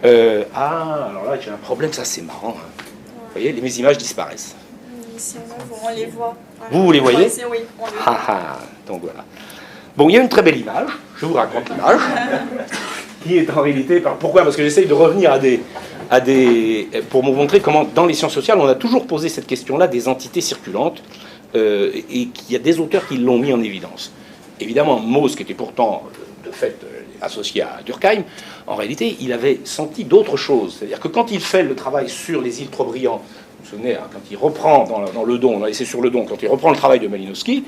B: Alors là, j'ai un problème, ça c'est marrant. Vous voyez, mes images disparaissent.
C: Ici, on les voit.
B: Voilà. Vous les voyez?
C: Oui, on les voit.
B: Donc voilà. Bon, il y a une très belle image, je vous raconte l'image, qui est en réalité... Pourquoi? Parce que j'essaye de revenir pour vous montrer comment, dans les sciences sociales, on a toujours posé cette question-là des entités circulantes, et qu'il y a des auteurs qui l'ont mis en évidence. Évidemment, Mauss, qui était pourtant, de fait, associé à Durkheim, en réalité, il avait senti d'autres choses. C'est-à-dire que quand il fait le travail sur les îles Trobriand, vous vous souvenez, quand il reprend dans le don, on a laissé sur le don, quand il reprend le travail de Malinowski,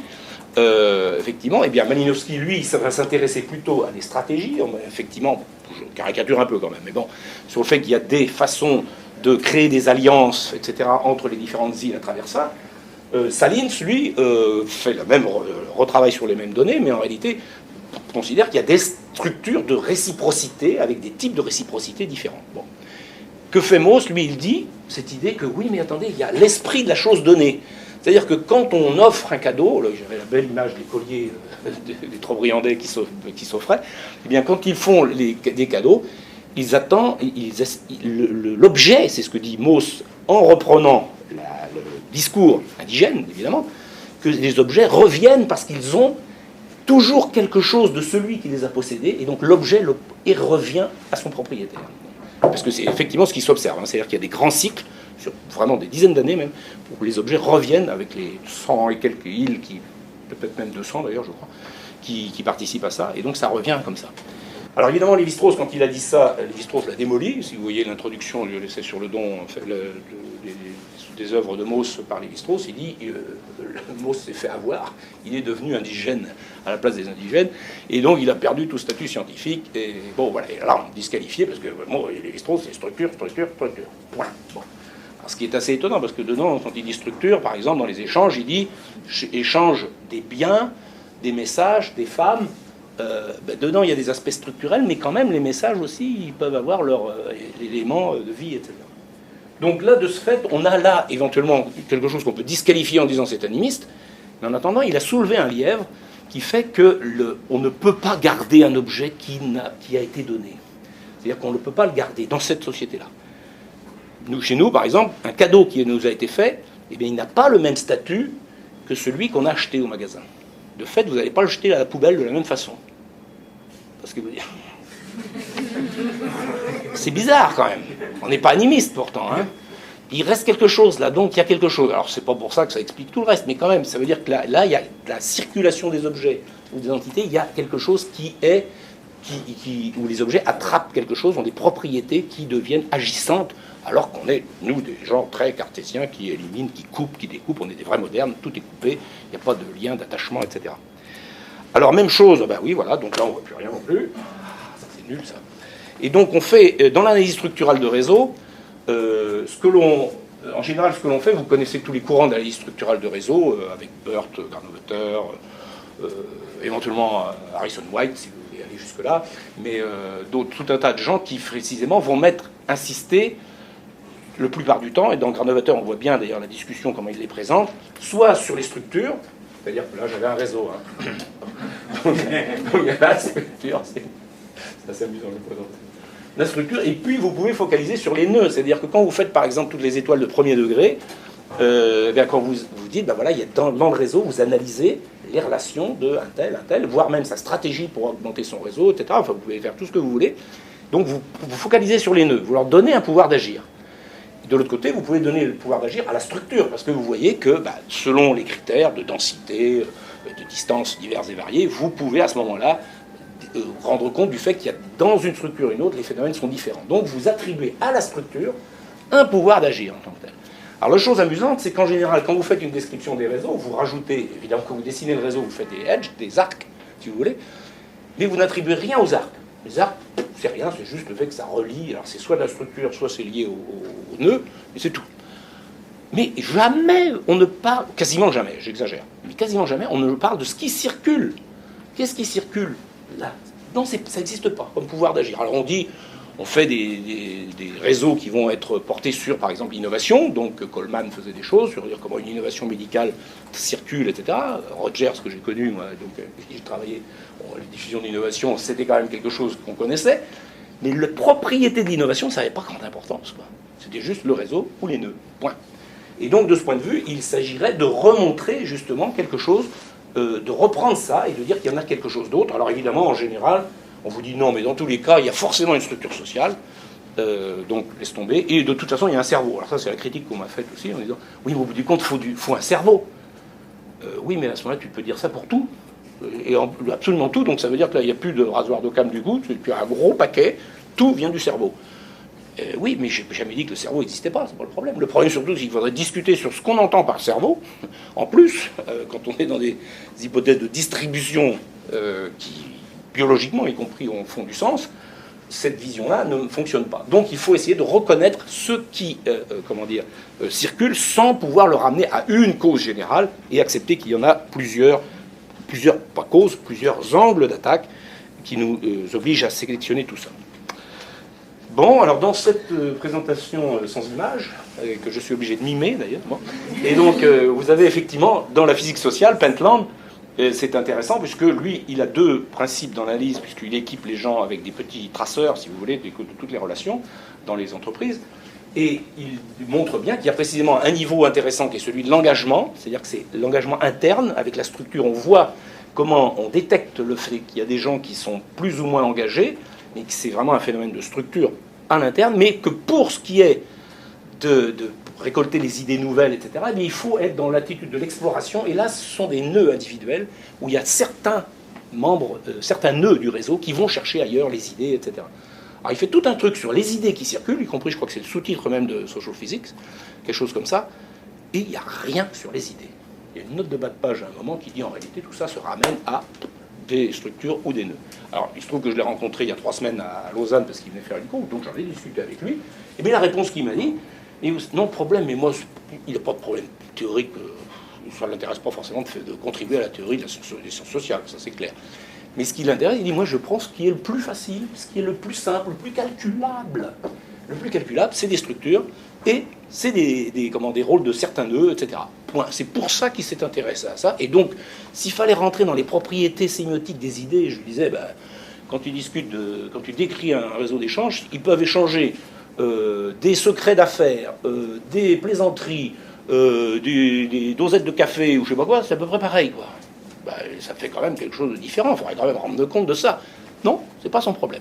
B: effectivement, eh bien, Malinowski, lui, ça va s'intéresser plutôt à des stratégies, effectivement, je caricature un peu quand même, mais bon, sur le fait qu'il y a des façons de créer des alliances, etc., entre les différentes îles à travers ça. Salins, lui, fait le même retravail sur les mêmes données, mais en réalité considère qu'il y a des structures de réciprocité avec des types de réciprocité différents. Bon. Que fait Mauss? Lui, il dit cette idée que oui, mais attendez, il y a l'esprit de la chose donnée. C'est-à-dire que quand on offre un cadeau, là, j'avais la belle image des colliers des Trobriandais qui s'offraient, eh bien quand ils font des cadeaux, ils attendent, l'objet, c'est ce que dit Mauss en reprenant le discours indigène, évidemment, que les objets reviennent parce qu'ils ont toujours quelque chose de celui qui les a possédés, et donc l'objet revient à son propriétaire. Parce que c'est effectivement ce qui s'observe, c'est-à-dire qu'il y a des grands cycles, sur vraiment des dizaines d'années même, où les objets reviennent avec les 100 et quelques îles, peut-être même 200 d'ailleurs, je crois, qui participent à ça, et donc ça revient comme ça. Alors évidemment, Lévi-Strauss, quand il a dit ça, Lévi-Strauss l'a démoli. Si vous voyez l'introduction, je l'ai laissé sur le don, des œuvres de Mauss par Lévi-Strauss, il dit Mauss s'est fait avoir, il est devenu indigène à la place des indigènes, et donc il a perdu tout statut scientifique. Et bon, voilà, et là on disqualifié parce que bon, Lévi-Strauss, c'est structure, structure, structure. Point. Bon. Alors, ce qui est assez étonnant, parce que dedans, quand il dit structure, par exemple, dans les échanges, il dit échange des biens, des messages, des femmes. Dedans, il y a des aspects structurels, mais quand même, les messages aussi, ils peuvent avoir leur élément de vie, etc. Donc là, de ce fait, on a là, éventuellement, quelque chose qu'on peut disqualifier en disant c'est animiste, mais en attendant, il a soulevé un lièvre qui fait que on ne peut pas garder un objet qui a été donné. C'est-à-dire qu'on ne peut pas le garder dans cette société-là. Nous, chez nous, par exemple, un cadeau qui nous a été fait, eh bien, il n'a pas le même statut que celui qu'on a acheté au magasin. De fait, vous n'allez pas le jeter à la poubelle de la même façon. Parce que c'est bizarre quand même. On n'est pas animiste pourtant. Hein. Il reste quelque chose là, donc il y a quelque chose. Alors c'est pas pour ça que ça explique tout le reste, mais quand même, ça veut dire que là il y a la circulation des objets ou des entités, il y a quelque chose où les objets attrapent quelque chose, ont des propriétés qui deviennent agissantes, alors qu'on est, nous, des gens très cartésiens qui éliminent, qui coupent, qui découpent, on est des vrais modernes, tout est coupé, il n'y a pas de lien, d'attachement, etc. Alors même chose, ben oui, voilà, donc là on ne voit plus rien non plus. Ça c'est nul ça. Et donc on fait, dans l'analyse structurale de réseau, en général ce que l'on fait, vous connaissez tous les courants d'analyse structurale de réseau, avec Burt, Granovetter, éventuellement Harrison White, si vous voulez aller jusque-là, mais tout un tas de gens qui précisément vont insister le plupart du temps, et dans Granovetter on voit bien d'ailleurs la discussion, comment il les présente, soit sur les structures, c'est-à-dire que là j'avais un réseau, hein. donc il y a la structure, c'est assez amusant de le présenter. La structure, et puis vous pouvez focaliser sur les nœuds, c'est-à-dire que quand vous faites par exemple toutes les étoiles de premier degré, quand vous dites, ben voilà, il y a dans le réseau, vous analysez les relations de un tel, voire même sa stratégie pour augmenter son réseau, etc. Enfin, vous pouvez faire tout ce que vous voulez. Donc vous focalisez sur les nœuds, vous leur donnez un pouvoir d'agir. De l'autre côté, vous pouvez donner le pouvoir d'agir à la structure, parce que vous voyez que, selon les critères de densité, de distance diverses et variées, vous pouvez à ce moment-là rendre compte du fait qu'il y a dans une structure et une autre, les phénomènes sont différents. Donc vous attribuez à la structure un pouvoir d'agir en tant que tel. Alors la chose amusante, c'est qu'en général, quand vous faites une description des réseaux, vous rajoutez, évidemment, quand vous dessinez le réseau, vous faites des edges, des arcs, si vous voulez, mais vous n'attribuez rien aux arcs. Les arcs, c'est rien, c'est juste le fait que ça relie, alors c'est soit de la structure, soit c'est lié au nœud, et c'est tout. Mais jamais on ne parle, quasiment jamais, j'exagère, mais quasiment jamais on ne parle de ce qui circule. Qu'est-ce qui circule là? Non, ça n'existe pas comme pouvoir d'agir. Alors on dit, on fait des réseaux qui vont être portés sur, par exemple, l'innovation. Donc Coleman faisait des choses sur dire comment une innovation médicale circule, etc. Rogers, que j'ai connu, moi, donc j'ai travaillé, les diffusions d'innovation, c'était quand même quelque chose qu'on connaissait. Mais la propriété de l'innovation, ça n'avait pas grande importance, quoi. C'était juste le réseau ou les nœuds. Point. Et donc, de ce point de vue, il s'agirait de remontrer justement quelque chose, de reprendre ça et de dire qu'il y en a quelque chose d'autre. Alors évidemment, en général, on vous dit non, mais dans tous les cas, il y a forcément une structure sociale, donc laisse tomber. Et de toute façon, il y a un cerveau. Alors ça, c'est la critique qu'on m'a faite aussi, en disant oui, mais au bout du compte, il faut un cerveau. Oui, mais à ce moment-là, tu peux dire ça pour tout. Et absolument tout, donc ça veut dire que là, il n'y a plus de rasoir d'Occam du goût, tu as un gros paquet, tout vient du cerveau. Oui, mais je n'ai jamais dit que le cerveau n'existait pas, c'est pas le problème. Le problème surtout, c'est qu'il faudrait discuter sur ce qu'on entend par cerveau. En plus, quand on est dans des hypothèses de distribution qui, biologiquement y compris, font du sens, cette vision-là ne fonctionne pas. Donc il faut essayer de reconnaître ce qui circule sans pouvoir le ramener à une cause générale et accepter qu'il y en a plusieurs angles d'attaque qui nous obligent à sélectionner tout ça. Bon, alors dans cette présentation sans image, que je suis obligé de mimer d'ailleurs, et donc vous avez effectivement, dans la physique sociale, Pentland, c'est intéressant puisque lui, il a deux principes dans l'analyse, puisqu'il équipe les gens avec des petits traceurs, si vous voulez, de toutes les relations dans les entreprises, et il montre bien qu'il y a précisément un niveau intéressant qui est celui de l'engagement, c'est-à-dire que c'est l'engagement interne, avec la structure, on voit comment on détecte le fait qu'il y a des gens qui sont plus ou moins engagés, mais que c'est vraiment un phénomène de structure à l'interne, mais que pour ce qui est de récolter les idées nouvelles, etc., il faut être dans l'attitude de l'exploration, et là, ce sont des nœuds individuels, où il y a certains membres, certains nœuds du réseau qui vont chercher ailleurs les idées, etc. Alors il fait tout un truc sur les idées qui circulent, y compris, je crois que c'est le sous-titre même de Social Physics, quelque chose comme ça, et il n'y a rien sur les idées. Il y a une note de bas de page à un moment qui dit en réalité tout ça se ramène à des structures ou des nœuds. Alors il se trouve que je l'ai rencontré il y a 3 semaines à Lausanne parce qu'il venait faire une cours, donc j'en ai discuté avec lui, et bien la réponse qu'il m'a dit, non problème, mais moi il n'y a pas de problème théorique, ça ne l'intéresse pas forcément de contribuer à la théorie des sciences sociales, ça c'est clair. Mais ce qui l'intéresse, il dit, moi je prends ce qui est le plus facile, ce qui est le plus simple, le plus calculable. Le plus calculable, c'est des structures et c'est des rôles de certains nœuds, etc. Point. C'est pour ça qu'il s'est intéressé à ça. Et donc, s'il fallait rentrer dans les propriétés sémiotiques des idées, je lui disais, quand tu décris un réseau d'échange, ils peuvent échanger des secrets d'affaires, des plaisanteries, des dosettes de café ou je sais pas quoi, c'est à peu près pareil, quoi. Ça fait quand même quelque chose de différent. Il faudrait quand même rendre compte de ça. Non, c'est pas son problème.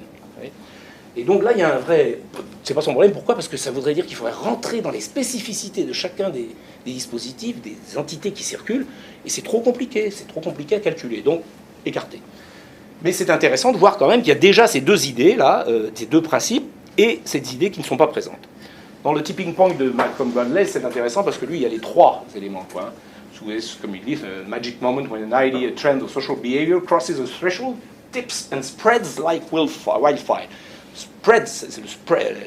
B: Et donc là, il y a un vrai... C'est pas son problème. Pourquoi ? Parce que ça voudrait dire qu'il faudrait rentrer dans les spécificités de chacun des dispositifs, des entités qui circulent, et c'est trop compliqué. C'est trop compliqué à calculer. Donc, écarté. Mais c'est intéressant de voir quand même qu'il y a déjà ces deux idées-là, ces deux principes, et ces idées qui ne sont pas présentes. Dans le tipping point de Malcolm Gladwell, c'est intéressant parce que lui, il y a les 3 éléments, quoi. Comme il dit, a magic moment when an idea, a trend or social behavior crosses a threshold, tips and spreads like wildfire. Spreads, c'est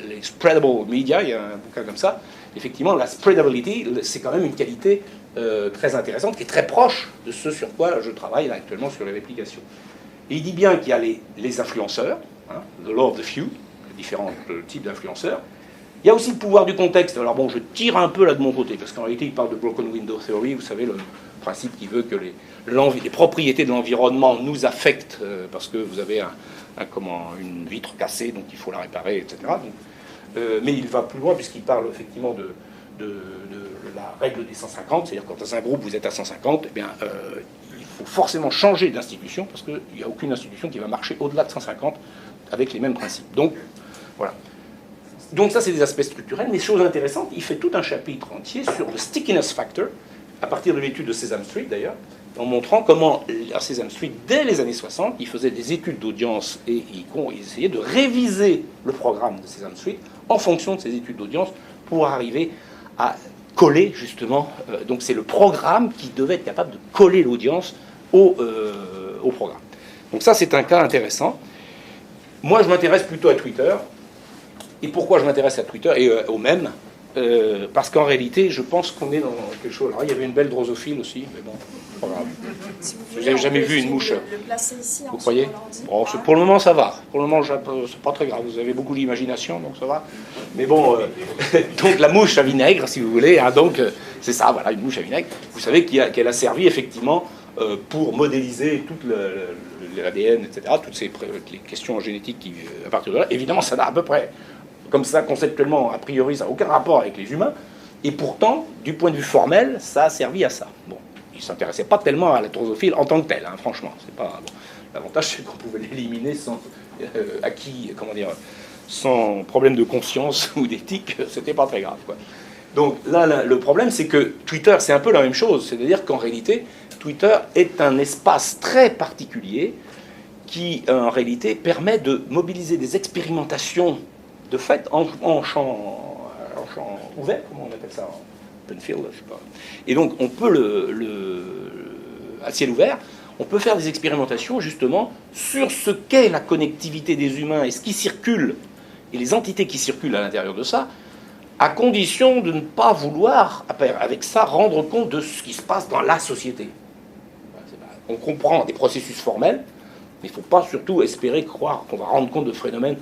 B: les spreadable media, il y a un bouquin comme ça. Effectivement, la spreadability, c'est quand même une qualité très intéressante, qui est très proche de ce sur quoi je travaille là, actuellement sur les réplications. Et il dit bien qu'il y a les influenceurs, hein, the law of the few, les différents types d'influenceurs. Il y a aussi le pouvoir du contexte. Alors bon, je tire un peu là de mon côté, parce qu'en réalité, il parle de Broken Window Theory, vous savez, le principe qui veut que les propriétés de l'environnement nous affectent, parce que vous avez une vitre cassée, donc il faut la réparer, etc. Mais il va plus loin, puisqu'il parle effectivement de la règle des 150, c'est-à-dire quand dans un groupe vous êtes à 150, eh bien, il faut forcément changer d'institution, parce qu'il n'y a aucune institution qui va marcher au-delà de 150 avec les mêmes principes. Donc, voilà. Donc ça, c'est des aspects structurels, mais chose intéressante, il fait tout un chapitre entier sur le stickiness factor, à partir de l'étude de Sesame Street d'ailleurs, en montrant comment, à Sesame Street, dès les années 60, il faisait des études d'audience et il essayait de réviser le programme de Sesame Street en fonction de ces études d'audience pour arriver à coller, justement, donc c'est le programme qui devait être capable de coller l'audience au programme. Donc ça, c'est un cas intéressant. Moi, je m'intéresse plutôt à Twitter. Et pourquoi je m'intéresse à Twitter et au même parce qu'en réalité, je pense qu'on est dans quelque chose. Alors, il y avait une belle drosophile aussi, mais bon, pas grave.
C: Si vous
B: Vous
C: voulez,
B: n'avez jamais
C: on peut
B: vu une mouche.
C: le placer ici,
B: Vous croyez ? Bon, pour le moment, ça va. Pour le moment, c'est pas très grave. Vous avez beaucoup d'imagination, donc ça va. Mais bon, donc la mouche à vinaigre, si vous voulez. Hein, donc, c'est ça, voilà, une mouche à vinaigre. Vous savez qu'elle a servi effectivement pour modéliser toute l'ADN, etc., toutes les questions génétiques qui, à partir de là. Évidemment, ça n'a à peu près, comme ça, conceptuellement, a priori, ça n'a aucun rapport avec les humains. Et pourtant, du point de vue formel, ça a servi à ça. Bon, il ne s'intéressait pas tellement à la drosophile en tant que telle, hein, franchement. C'est pas, bon. L'avantage, c'est qu'on pouvait l'éliminer sans sans problème de conscience ou d'éthique, c'était pas très grave, quoi. Donc là, le problème, c'est que Twitter, c'est un peu la même chose. C'est-à-dire qu'en réalité, Twitter est un espace très particulier qui, en réalité, permet de mobiliser des expérimentations de fait en champ ouvert, comment on appelle ça, open field, je sais pas. Et donc, on peut à ciel ouvert, on peut faire des expérimentations justement sur ce qu'est la connectivité des humains et ce qui circule, et les entités qui circulent à l'intérieur de ça, à condition de ne pas vouloir, avec ça, rendre compte de ce qui se passe dans la société. On comprend des processus formels, mais il ne faut pas surtout espérer croire qu'on va rendre compte de phénomènes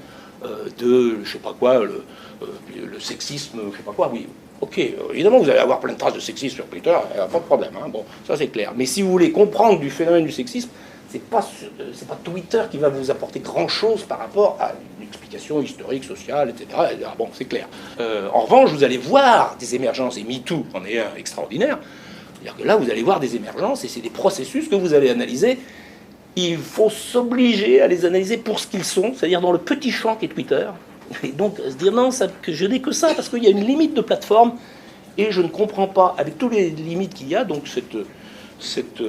B: de, je sais pas quoi, le sexisme, je sais pas quoi, oui. Ok, évidemment, vous allez avoir plein de traces de sexisme sur Twitter, pas de problème, hein, bon, ça c'est clair. Mais si vous voulez comprendre du phénomène du sexisme, c'est pas Twitter qui va vous apporter grand-chose par rapport à une explication historique, sociale, etc. Bon, c'est clair. En revanche, vous allez voir des émergences, et MeToo en est un extraordinaire. C'est-à-dire que là, vous allez voir des émergences, et c'est des processus que vous allez analyser. Il faut s'obliger à les analyser pour ce qu'ils sont, c'est-à-dire dans le petit champ qu'est Twitter. Et donc, se dire non, que je n'ai que ça, parce qu'il y a une limite de plateforme, et je ne comprends pas, avec toutes les limites qu'il y a, donc cette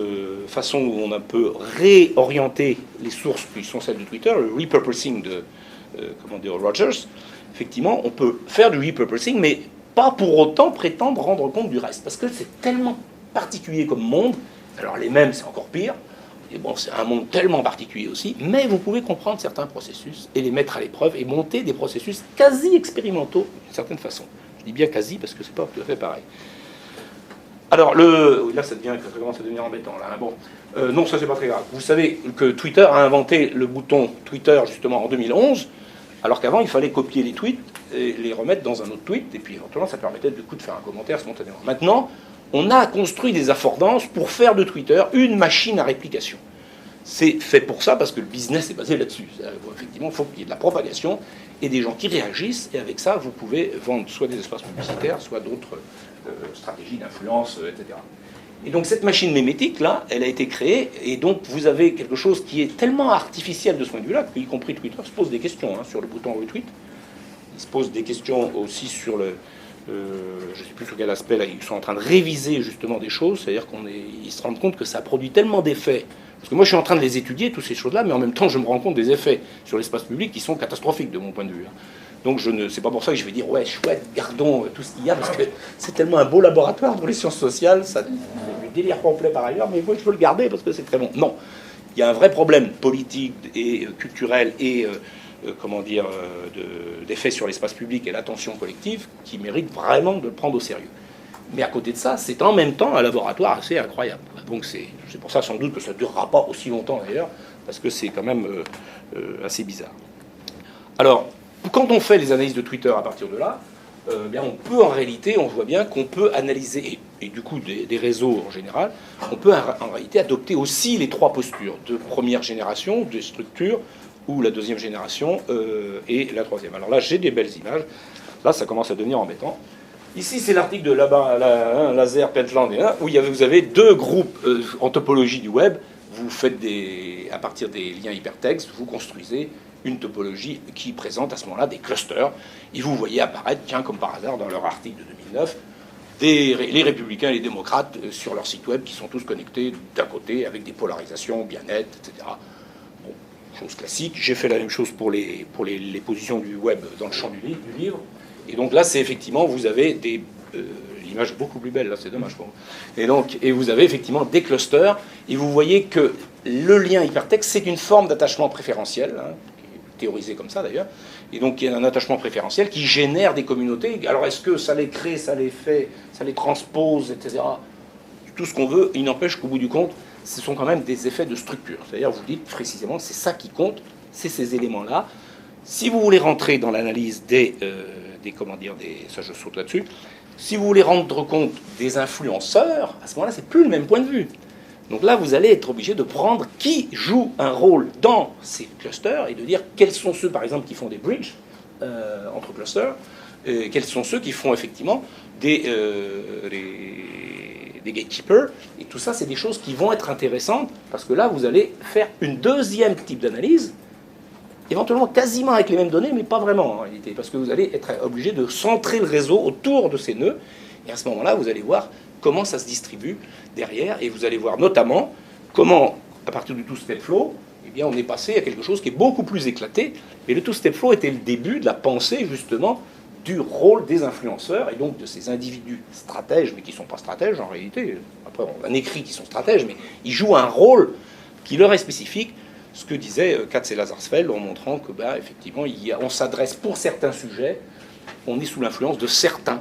B: façon où on peut réorienter les sources qui sont celles de Twitter, le repurposing de Rogers, effectivement, on peut faire du repurposing, mais pas pour autant prétendre rendre compte du reste, parce que c'est tellement particulier comme monde. Alors les mêmes, c'est encore pire. Et bon, c'est un monde tellement particulier aussi, mais vous pouvez comprendre certains processus et les mettre à l'épreuve et monter des processus quasi expérimentaux d'une certaine façon. Je dis bien quasi parce que c'est pas tout à fait pareil. Alors là, ça commence à devenir embêtant. Là, bon, non, ça c'est pas très grave. Vous savez que Twitter a inventé le bouton Twitter justement en 2011, alors qu'avant il fallait copier les tweets et les remettre dans un autre tweet, et puis éventuellement ça permettait de faire un commentaire spontanément. Maintenant, on a construit des affordances pour faire de Twitter une machine à réplication. C'est fait pour ça parce que le business est basé là-dessus. Effectivement, il faut qu'il y ait de la propagation et des gens qui réagissent, et avec ça, vous pouvez vendre soit des espaces publicitaires, soit d'autres stratégies d'influence, etc. Et donc cette machine mémétique, là, elle a été créée, et donc vous avez quelque chose qui est tellement artificiel de ce point de vue-là, qu'y compris Twitter se pose des questions sur le bouton retweet. Il se pose des questions aussi sur le... je ne sais plus sur quel aspect, là, ils sont en train de réviser justement des choses, c'est-à-dire qu'ils se rendent compte que ça produit tellement d'effets. Parce que moi, je suis en train de les étudier, toutes ces choses-là, mais en même temps, je me rends compte des effets sur l'espace public qui sont catastrophiques de mon point de vue. Donc, c'est pas pour ça que je vais dire, ouais, chouette, gardons tout ce qu'il y a, parce que c'est tellement un beau laboratoire pour les sciences sociales, ça du délire complet par ailleurs, mais moi, je veux le garder parce que c'est très bon. Non, il y a un vrai problème politique et culturel et d'effet sur l'espace public et l'attention collective qui mérite vraiment de le prendre au sérieux. Mais à côté de ça, c'est en même temps un laboratoire assez incroyable. Donc c'est pour ça sans doute que ça ne durera pas aussi longtemps d'ailleurs, parce que c'est quand même assez bizarre. Alors, quand on fait les analyses de Twitter à partir de là, bien on peut en réalité, on voit bien qu'on peut analyser, et du coup des réseaux en général, on peut en réalité adopter aussi les trois postures de première génération, des structures, ou la deuxième génération et la troisième. Alors là, j'ai des belles images. Là, ça commence à devenir embêtant. Ici, c'est l'article de Laser, Pentland, où vous avez deux groupes en topologie du web. Vous faites à partir des liens hypertextes, vous construisez une topologie qui présente à ce moment-là des clusters. Et vous voyez apparaître, tiens, comme par hasard, dans leur article de 2009, les républicains et les démocrates sur leur site web qui sont tous connectés d'un côté avec des polarisations bien nettes, etc. Bon, chose classique. J'ai fait la même chose pour les positions du web dans le champ du livre. Et donc là, c'est effectivement, vous avez l'image est beaucoup plus belle, là, c'est dommage pour vous. Et vous avez effectivement des clusters, et vous voyez que le lien hypertexte, c'est une forme d'attachement préférentiel, qui est théorisé comme ça d'ailleurs, et donc il y a un attachement préférentiel qui génère des communautés. Alors est-ce que ça les crée, ça les fait, ça les transpose, etc. Tout ce qu'on veut, il n'empêche qu'au bout du compte, ce sont quand même des effets de structure. C'est-à-dire, vous dites précisément, c'est ça qui compte, c'est ces éléments-là. Si vous voulez rentrer dans l'analyse ça je saute là-dessus, si vous voulez rendre compte des influenceurs, à ce moment-là, c'est plus le même point de vue. Donc là, vous allez être obligé de prendre qui joue un rôle dans ces clusters et de dire quels sont ceux, par exemple, qui font des bridges entre clusters, quels sont ceux qui font effectivement des gatekeepers. Et tout ça, c'est des choses qui vont être intéressantes parce que là, vous allez faire une deuxième type d'analyse, éventuellement quasiment avec les mêmes données, mais pas vraiment en réalité, parce que vous allez être obligé de centrer le réseau autour de ces nœuds, et à ce moment-là, vous allez voir comment ça se distribue derrière, et vous allez voir notamment comment, à partir du two-step flow, eh bien, on est passé à quelque chose qui est beaucoup plus éclaté, mais le two-step flow était le début de la pensée, justement, du rôle des influenceurs, et donc de ces individus stratèges, mais qui ne sont pas stratèges en réalité. Après, on a écrit qu'ils sont stratèges, mais ils jouent un rôle qui leur est spécifique, ce que disait Katz et Lazarsfeld en montrant que, effectivement, on s'adresse pour certains sujets, on est sous l'influence de certains.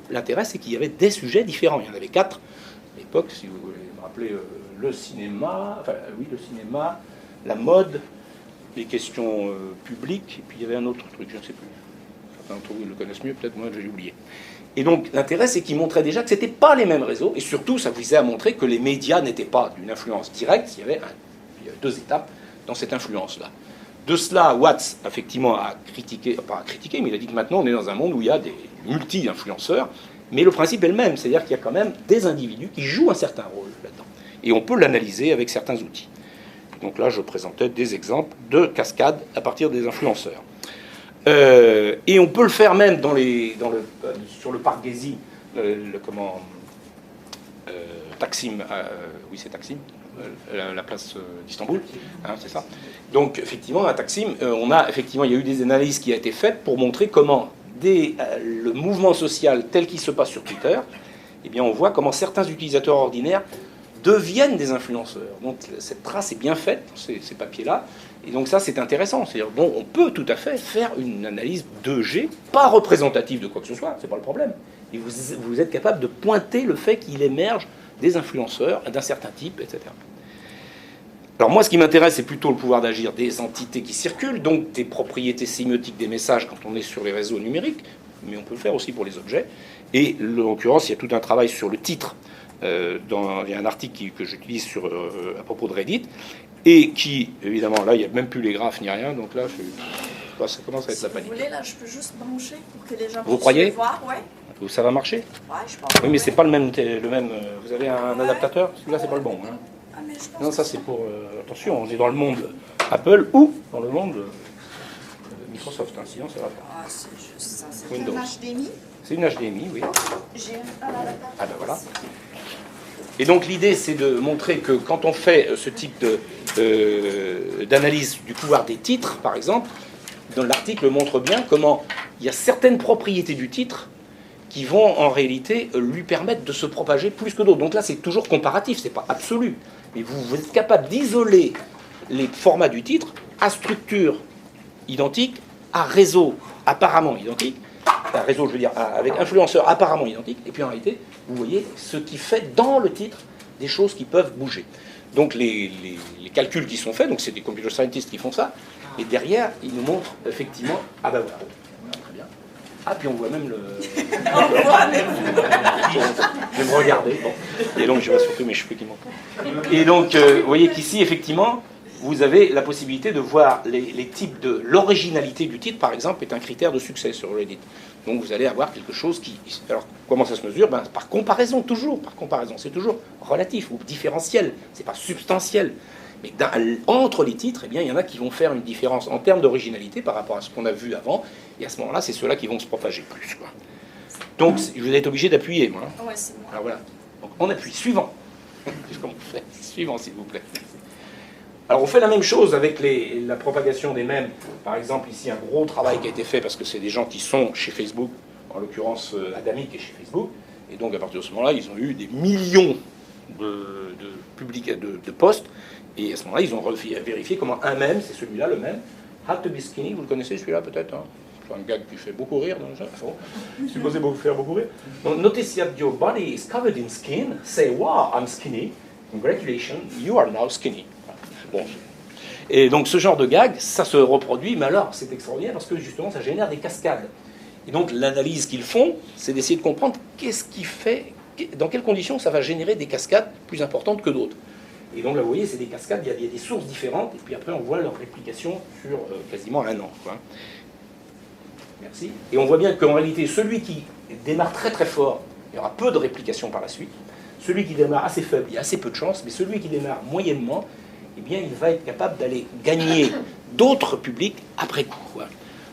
B: L'intérêt, c'est qu'il y avait des sujets différents. Il y en avait 4 à l'époque, si vous voulez me rappeler, le cinéma, la mode, les questions publiques, et puis il y avait un autre truc, je ne sais plus. Certains d'entre vous le connaissent mieux, peut-être moi j'ai oublié. Et donc l'intérêt, c'est qu'il montrait déjà que ce n'étaient pas les mêmes réseaux, et surtout, ça visait à montrer que les médias n'étaient pas d'une influence directe, il y avait 2 étapes dans cette influence-là. De cela, Watts, effectivement, a critiqué, pas critiqué, mais il a dit que maintenant, on est dans un monde où il y a des multi-influenceurs, mais le principe est le même, c'est-à-dire qu'il y a quand même des individus qui jouent un certain rôle là-dedans. Et on peut l'analyser avec certains outils. Donc là, je présentais des exemples de cascades à partir des influenceurs. Et on peut le faire même sur le parc Gezi, Taksim, oui c'est Taksim, la place d'Istanbul, hein, c'est ça. Donc effectivement à Taksim, il y a eu des analyses qui ont été faites pour montrer comment le mouvement social tel qu'il se passe sur Twitter, eh bien on voit comment certains utilisateurs ordinaires deviennent des influenceurs. Donc cette trace est bien faite, ces papiers-là, et donc ça c'est intéressant. C'est-à-dire bon, on peut tout à fait faire une analyse 2G, pas représentative de quoi que ce soit, c'est pas le problème. Et vous êtes capable de pointer le fait qu'il émerge des influenceurs d'un certain type, etc. Alors moi, ce qui m'intéresse, c'est plutôt le pouvoir d'agir des entités qui circulent, donc des propriétés sémiotiques des messages quand on est sur les réseaux numériques, mais on peut le faire aussi pour les objets. Et en l'occurrence, il y a tout un travail sur le titre. Il y a un article que j'utilise à propos de Reddit, et qui, évidemment, là, il n'y a même plus les graphes ni rien, donc là, ça commence à être la panique.
C: Si vous voulez, là, je peux juste brancher pour que les gens
B: Vous
C: puissent
B: croyez
C: le voir, ouais.
B: Ça va marcher?
C: Ouais, je pense.
B: Oui, mais c'est pas le même. Vous avez un adaptateur? Celui-là, c'est pas le bon. Hein.
C: Ah, mais je pense
B: Non, ça c'est pour... attention, on est dans le monde Apple ou dans le monde Microsoft. Hein, sinon, ça va pas.
C: Ah, c'est juste ça. C'est
B: Windows.
C: un HDMI.
B: C'est une HDMI, oui.
C: J'ai un adaptateur.
B: Ah ben voilà. Et donc l'idée, c'est de montrer que quand on fait ce type d'analyse du pouvoir des titres, par exemple, dans l'article montre bien comment il y a certaines propriétés du titre qui vont en réalité lui permettre de se propager plus que d'autres. Donc là, c'est toujours comparatif, c'est pas absolu. Mais vous êtes capable d'isoler les formats du titre à structure identique, à réseau apparemment identique, à réseau, je veux dire, avec influenceurs apparemment identiques, et puis en réalité, vous voyez ce qui fait dans le titre des choses qui peuvent bouger. Donc les calculs qui sont faits, donc c'est des computer scientists qui font ça, et derrière, ils nous montrent effectivement, ah ben voilà, très bien. Ah, puis on voit même le...
C: On voit, mais
B: Je vais me regarder. Bon. Et donc, je vois surtout mes cheveux qui montent. Et donc, vous voyez qu'ici, effectivement, vous avez la possibilité de voir les types de... L'originalité du titre, par exemple, est un critère de succès sur Reddit. Donc, vous allez avoir quelque chose qui... Alors, comment ça se mesure? Par comparaison, toujours. Par comparaison. C'est toujours relatif ou différentiel. C'est pas substantiel. Mais entre les titres, eh bien, il y en a qui vont faire une différence en termes d'originalité par rapport à ce qu'on a vu avant. Et à ce moment-là, c'est ceux-là qui vont se propager plus, quoi. Donc, vous êtes obligé d'appuyer, moi.
C: ouais, c'est moi.
B: Alors voilà. Donc, on appuie. Suivant. Qu'est-ce qu'on fait? Suivant, s'il vous plaît. Alors, on fait la même chose avec la propagation des mèmes. Par exemple, ici, un gros travail qui a été fait parce que c'est des gens qui sont chez Facebook, en l'occurrence Adami qui est chez Facebook. Et donc, à partir de ce moment-là, ils ont eu des millions de posts. Et à ce moment-là, ils ont vérifié comment un mème, c'est celui-là, le mème, had to be skinny. Vous le connaissez celui-là peut-être, hein? C'est un gag qui fait beaucoup rire dans le jeu. Supposé faire beaucoup rire. Donc, notice that your body is covered in skin. Say, wow, I'm skinny. Congratulations, you are now skinny. Bon. Et donc, ce genre de gag, ça se reproduit, mais alors, c'est extraordinaire parce que justement, ça génère des cascades. Et donc, l'analyse qu'ils font, c'est d'essayer de comprendre qu'est-ce qui fait, dans quelles conditions ça va générer des cascades plus importantes que d'autres. Et donc là, vous voyez, c'est des cascades, il y a des sources différentes, et puis après, on voit leur réplication sur quasiment un an, quoi. Merci. Et on voit bien qu'en réalité, celui qui démarre très très fort, il y aura peu de réplication par la suite. Celui qui démarre assez faible, il y a assez peu de chance, mais celui qui démarre moyennement, eh bien, il va être capable d'aller gagner d'autres publics après coup, quoi.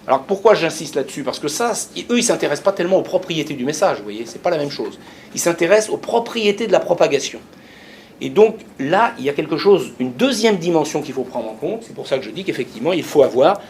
B: Alors pourquoi j'insiste là-dessus? Parce que ça, eux, ils s'intéressent pas tellement aux propriétés du message, vous voyez, c'est pas la même chose. Ils s'intéressent aux propriétés de la propagation. Et donc là, il y a quelque chose, une deuxième dimension qu'il faut prendre en compte. C'est pour ça que je dis qu'effectivement, il faut avoir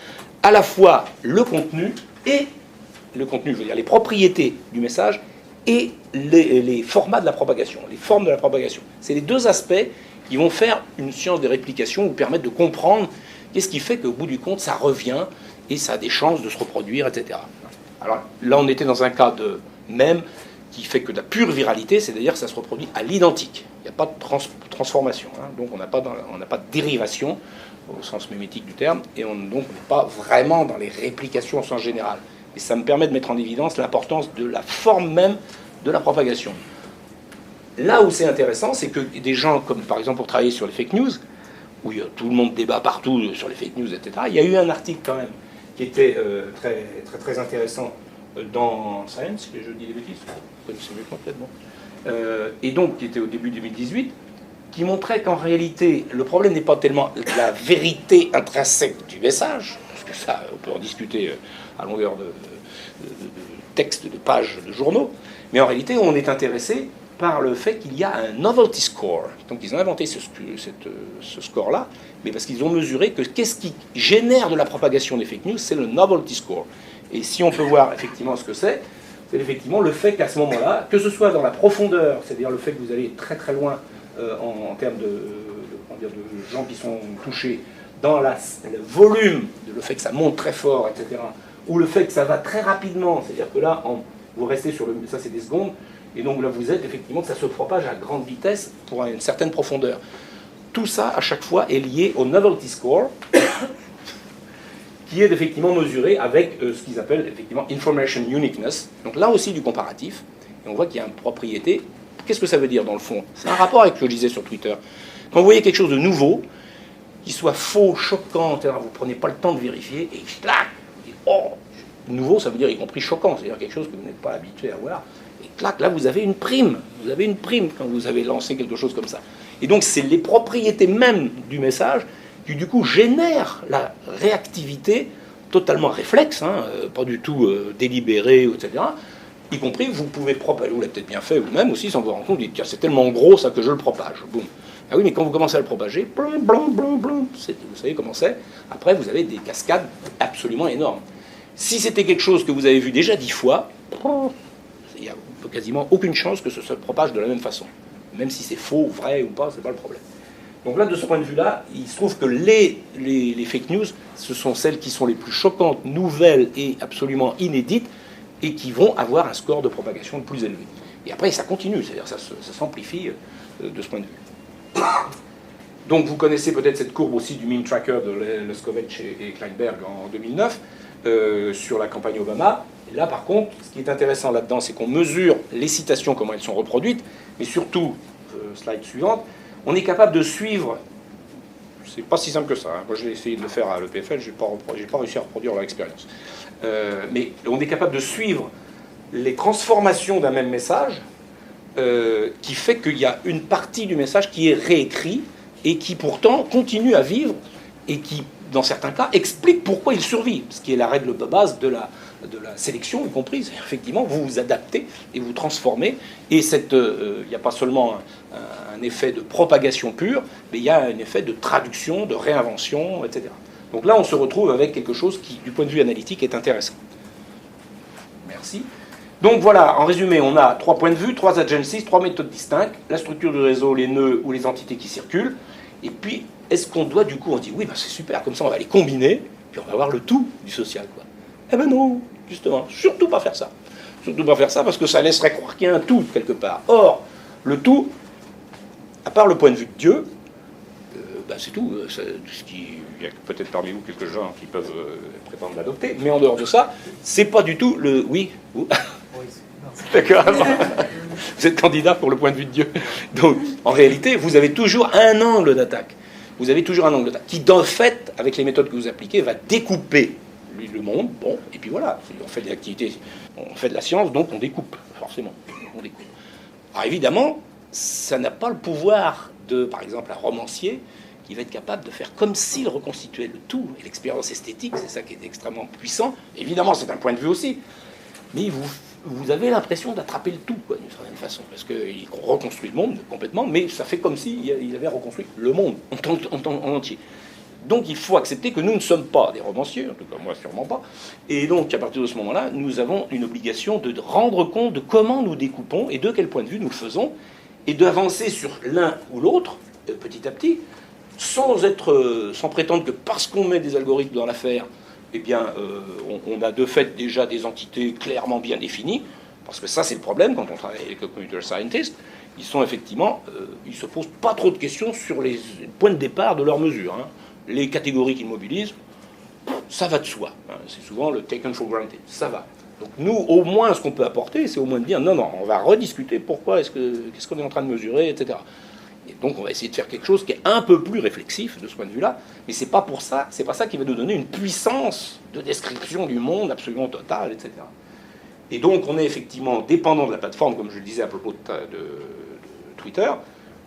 B: à la fois le contenu, je veux dire les propriétés du message, et les formats de la propagation, les formes de la propagation. C'est les deux aspects qui vont faire une science des réplications ou permettre de comprendre qu'est-ce qui fait qu'au bout du compte, ça revient et ça a des chances de se reproduire, etc. Alors là, on était dans un cas de mème qui fait que de la pure viralité, c'est-à-dire que ça se reproduit à l'identique. Il n'y a pas de transformation, hein. Donc on n'a pas de dérivation au sens mémétique du terme, et donc on n'est pas vraiment dans les réplications au sens général. Et ça me permet de mettre en évidence l'importance de la forme même de la propagation. Là où c'est intéressant, c'est que des gens, comme par exemple pour travailler sur les fake news, où tout le monde débat partout sur les fake news, etc., il y a eu un article quand même qui était très, très, très intéressant dans Science, que je dis des bêtises, vous connaissez mieux que moi peut-être, bon. Et donc qui était au début 2018, qui montrait qu'en réalité, le problème n'est pas tellement la vérité intrinsèque du message, parce que ça, on peut en discuter à longueur de textes, de pages, de journaux, mais en réalité, on est intéressé par le fait qu'il y a un novelty score. Donc ils ont inventé ce score-là, mais parce qu'ils ont mesuré que qu'est-ce qui génère de la propagation des fake news, c'est le novelty score. Et si on peut voir effectivement ce que c'est effectivement le fait qu'à ce moment-là, que ce soit dans la profondeur, c'est-à-dire le fait que vous allez très très loin en termes de gens qui sont touchés, dans le volume, le fait que ça monte très fort, etc., ou le fait que ça va très rapidement, c'est-à-dire que là, vous restez sur ça c'est des secondes, et donc là vous êtes effectivement que ça se propage à grande vitesse pour une certaine profondeur. Tout ça, à chaque fois, est lié au novelty score, qui est effectivement mesuré avec ce qu'ils appellent effectivement information uniqueness. Donc là aussi du comparatif, et on voit qu'il y a une propriété. Qu'est-ce que ça veut dire dans le fond? C'est un rapport avec ce que je disais sur Twitter. Quand vous voyez quelque chose de nouveau, qui soit faux, choquant, etc., vous ne prenez pas le temps de vérifier, et clac, oh, nouveau, ça veut dire y compris choquant, c'est-à-dire quelque chose que vous n'êtes pas habitué à voir. Et clac, là vous avez une prime. Vous avez une prime quand vous avez lancé quelque chose comme ça. Et donc c'est les propriétés mêmes du message qui du coup génère la réactivité totalement réflexe, hein, pas du tout délibérée, etc. Y compris, vous pouvez propager, vous l'avez peut-être bien fait vous-même aussi, sans vous rendre compte, vous dites, tiens, c'est tellement gros ça que je le propage. Boum. Ah oui, mais quand vous commencez à le propager, blum, blum, blum, blum, vous savez comment c'est, après vous avez des cascades absolument énormes. Si c'était quelque chose que vous avez vu déjà 10 fois, il n'y a quasiment aucune chance que ce se propage de la même façon. Même si c'est faux, vrai ou pas, c'est pas le problème. Donc là, de ce point de vue-là, il se trouve que les fake news, ce sont celles qui sont les plus choquantes, nouvelles et absolument inédites, et qui vont avoir un score de propagation le plus élevé. Et après, ça continue, c'est-à-dire ça s'amplifie de ce point de vue. Donc vous connaissez peut-être cette courbe aussi du mean tracker de Leskovec et Kleinberg en 2009, sur la campagne Obama. Et là, par contre, ce qui est intéressant là-dedans, c'est qu'on mesure les citations, comment elles sont reproduites, mais surtout, slide suivante, on est capable de suivre, c'est pas si simple que ça, hein. Moi j'ai essayé de le faire à l'EPFL, j'ai pas réussi à reproduire leur expérience. Mais on est capable de suivre les transformations d'un même message, qui fait qu'il y a une partie du message qui est réécrit et qui pourtant continue à vivre et qui, dans certains cas, explique pourquoi il survit, ce qui est la règle de base de la sélection, y compris. Effectivement, vous vous adaptez et vous transformez. Et il n'y a pas seulement un effet de propagation pure, mais il y a un effet de traduction, de réinvention, etc. Donc là, on se retrouve avec quelque chose qui, du point de vue analytique, est intéressant. Merci. Donc voilà, en résumé, on a 3 points de vue, 3 agencies, 3 méthodes distinctes, la structure du réseau, les nœuds ou les entités qui circulent. Et puis, est-ce qu'on doit, du coup, on se dit, oui, ben c'est super, comme ça, on va les combiner, puis on va avoir le tout du social, quoi. Eh ben non, justement, surtout pas faire ça. Surtout pas faire ça, parce que ça laisserait croire qu'il y a un tout, quelque part. Or, le tout, à part le point de vue de Dieu, ben c'est tout. Il y a peut-être parmi vous quelques gens qui peuvent prétendre l'adopter, mais en dehors de ça, c'est pas du tout le... Oui, vous... D'accord. Vous êtes candidat pour le point de vue de Dieu. Donc, en réalité, vous avez toujours un angle d'attaque. Vous avez toujours un angle d'attaque qui, dans le fait, avec les méthodes que vous appliquez, va découper le monde. Bon, et puis voilà, on fait des activités, on fait de la science, donc on découpe, forcément. On découpe. Alors évidemment, ça n'a pas le pouvoir de, par exemple, un romancier qui va être capable de faire comme s'il reconstituait le tout. Et l'expérience esthétique, c'est ça qui est extrêmement puissant. Évidemment, c'est un point de vue aussi. Mais vous avez l'impression d'attraper le tout, quoi, d'une certaine façon. Parce qu'il reconstruit le monde complètement, mais ça fait comme s'il avait reconstruit le monde en entier. Donc il faut accepter que nous ne sommes pas des romanciers, en tout cas moi sûrement pas. Et donc à partir de ce moment-là, nous avons une obligation de rendre compte de comment nous découpons et de quel point de vue nous le faisons, et d'avancer sur l'un ou l'autre, petit à petit, sans prétendre que parce qu'on met des algorithmes dans l'affaire, eh bien, on a de fait déjà des entités clairement bien définies, parce que ça c'est le problème quand on travaille avec les computer scientists. Ils sont effectivement, ils se posent pas trop de questions sur les points de départ de leurs mesures, hein. Les catégories qu'ils mobilisent, ça va de soi, hein. C'est souvent le taken for granted, ça va. Donc nous, au moins, ce qu'on peut apporter, c'est au moins de dire non, on va rediscuter pourquoi, qu'est-ce qu'on est en train de mesurer, etc. Et donc on va essayer de faire quelque chose qui est un peu plus réflexif de ce point de vue-là, mais c'est pas ça qui va nous donner une puissance de description du monde absolument totale, etc. Et donc on est effectivement dépendant de la plateforme, comme je le disais à propos de Twitter.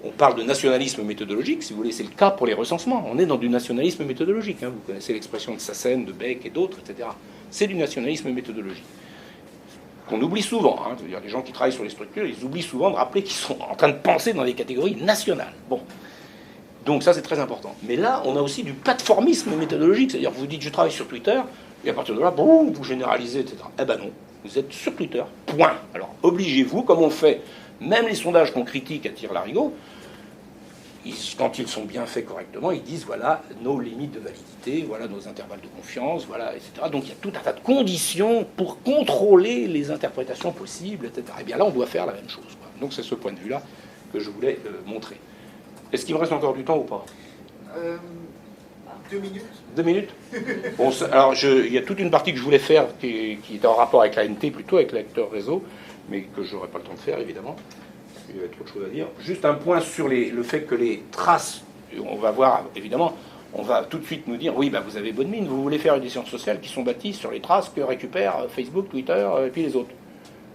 B: On parle de nationalisme méthodologique, si vous voulez, c'est le cas pour les recensements. On est dans du nationalisme méthodologique, hein. Vous connaissez l'expression de Sassen, de Beck et d'autres, etc. C'est du nationalisme méthodologique. qu'on oublie souvent. Hein. C'est-à-dire les gens qui travaillent sur les structures, ils oublient souvent de rappeler qu'ils sont en train de penser dans des catégories nationales. Bon. Donc ça, c'est très important. Mais là, on a aussi du plateformisme méthodologique. C'est-à-dire vous dites, je travaille sur Twitter, et à partir de là, boum, vous généralisez, etc. Eh ben non, vous êtes sur Twitter. Point. Alors, obligez-vous, comme on fait, même les sondages qu'on critique à tire-larigot, quand ils sont bien faits correctement, ils disent voilà nos limites de validité, voilà nos intervalles de confiance, voilà, etc. Donc il y a tout un tas de conditions pour contrôler les interprétations possibles, etc. Et bien là, on doit faire la même chose, quoi. Donc c'est ce point de vue-là que je voulais montrer. Est-ce qu'il me reste encore du temps ou pas
D: 2 minutes.
B: 2 minutes. Bon, alors il y a toute une partie que je voulais faire qui est en rapport avec l'ANT, plutôt avec l'acteur réseau, mais que je n'aurai pas le temps de faire, évidemment. Il y a trop de choses à dire. Juste un point sur le fait que les traces, on va voir, évidemment, on va tout de suite nous dire, oui, bah, vous avez bonne mine, vous voulez faire des sciences sociales qui sont bâties sur les traces que récupèrent Facebook, Twitter, et puis les autres.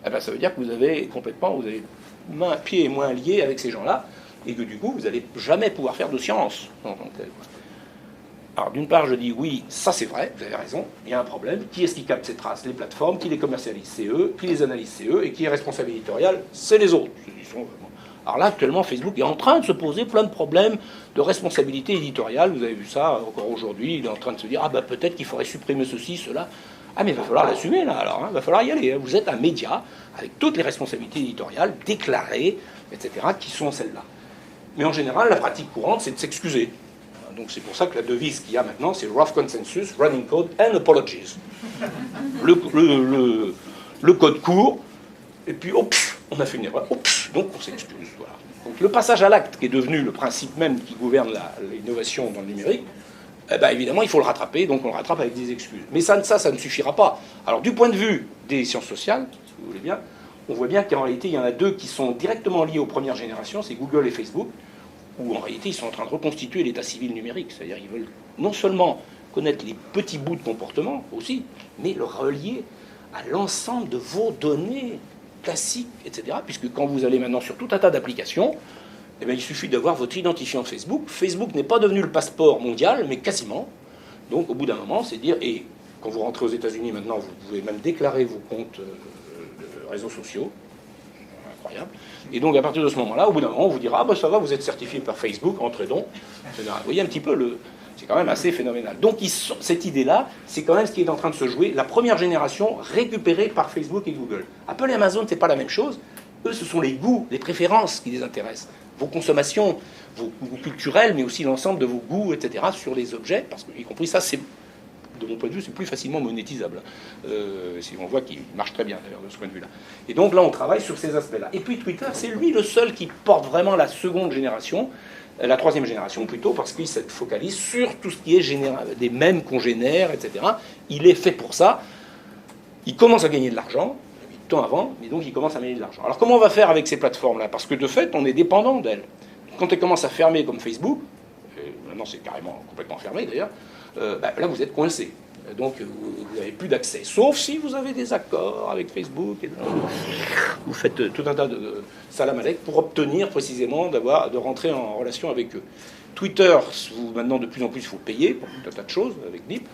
B: Eh ben, ça veut dire que vous avez pieds et mains liés avec ces gens-là, et que du coup, vous n'allez jamais pouvoir faire de science. Alors, d'une part, je dis, oui, ça c'est vrai, vous avez raison, il y a un problème. Qui est-ce qui capte ces traces? Les plateformes. Qui les commercialise? C'est eux. Qui les analyse? C'est eux. Et qui est responsable éditorial? C'est les autres. Alors là, actuellement, Facebook est en train de se poser plein de problèmes de responsabilité éditoriale. Vous avez vu ça encore aujourd'hui. Il est en train de se dire, ah bah peut-être qu'il faudrait supprimer ceci, cela. Ah mais il va falloir l'assumer là, alors, il va falloir y aller. Vous êtes un média avec toutes les responsabilités éditoriales déclarées, etc., qui sont celles-là. Mais en général, la pratique courante, c'est de s'excuser. Donc c'est pour ça que la devise qu'il y a maintenant, c'est Rough Consensus, Running Code and Apologies. Le code court, et puis on a fait une erreur, donc on s'excuse. Voilà. Donc le passage à l'acte, qui est devenu le principe même qui gouverne l'innovation dans le numérique, eh ben, évidemment il faut le rattraper, donc on le rattrape avec des excuses. Mais ça ne suffira pas. Alors du point de vue des sciences sociales, si vous voulez bien, on voit bien qu'en réalité il y en a deux qui sont directement liés aux premières générations, c'est Google et Facebook, où en réalité ils sont en train de reconstituer l'état civil numérique. C'est-à-dire qu'ils veulent non seulement connaître les petits bouts de comportement aussi, mais le relier à l'ensemble de vos données classiques, etc. Puisque quand vous allez maintenant sur tout un tas d'applications, eh bien, il suffit d'avoir votre identifiant Facebook. Facebook n'est pas devenu le passeport mondial, mais quasiment. Donc au bout d'un moment, c'est dire, et quand vous rentrez aux États-Unis maintenant, vous pouvez même déclarer vos comptes de réseaux sociaux. Incroyable. Et donc à partir de ce moment-là, au bout d'un moment, on vous dira, ah ben ça va, vous êtes certifié par Facebook, entrez donc. Vous voyez un petit peu, c'est quand même assez phénoménal. Donc cette idée-là, c'est quand même ce qui est en train de se jouer. La première génération récupérée par Facebook et Google. Apple et Amazon, c'est pas la même chose. Eux, ce sont les goûts, les préférences qui les intéressent. Vos consommations, vos goûts culturels, mais aussi l'ensemble de vos goûts, etc., sur les objets, parce que, y compris ça, c'est, de mon point de vue, c'est plus facilement monétisable. Si on voit qu'il marche très bien, d'ailleurs, de ce point de vue-là. Et donc là, on travaille sur ces aspects-là. Et puis Twitter, c'est lui le seul qui porte vraiment la seconde génération, la troisième génération plutôt, parce qu'il se focalise sur tout ce qui est des mèmes qu'on génère, etc. Il est fait pour ça. Il commence à gagner de l'argent, temps avant, mais donc il commence à gagner de l'argent. Alors comment on va faire avec ces plateformes-là? Parce que de fait, on est dépendant d'elles. Quand elles commencent à fermer comme Facebook, et maintenant c'est carrément complètement fermé d'ailleurs, là vous êtes coincé. Donc vous n'avez plus d'accès. Sauf si vous avez des accords avec Facebook. Et vous faites tout un tas de salam alek pour obtenir précisément de rentrer en relation avec eux. Twitter, maintenant de plus en plus, il faut payer pour tout un tas de choses avec Nip.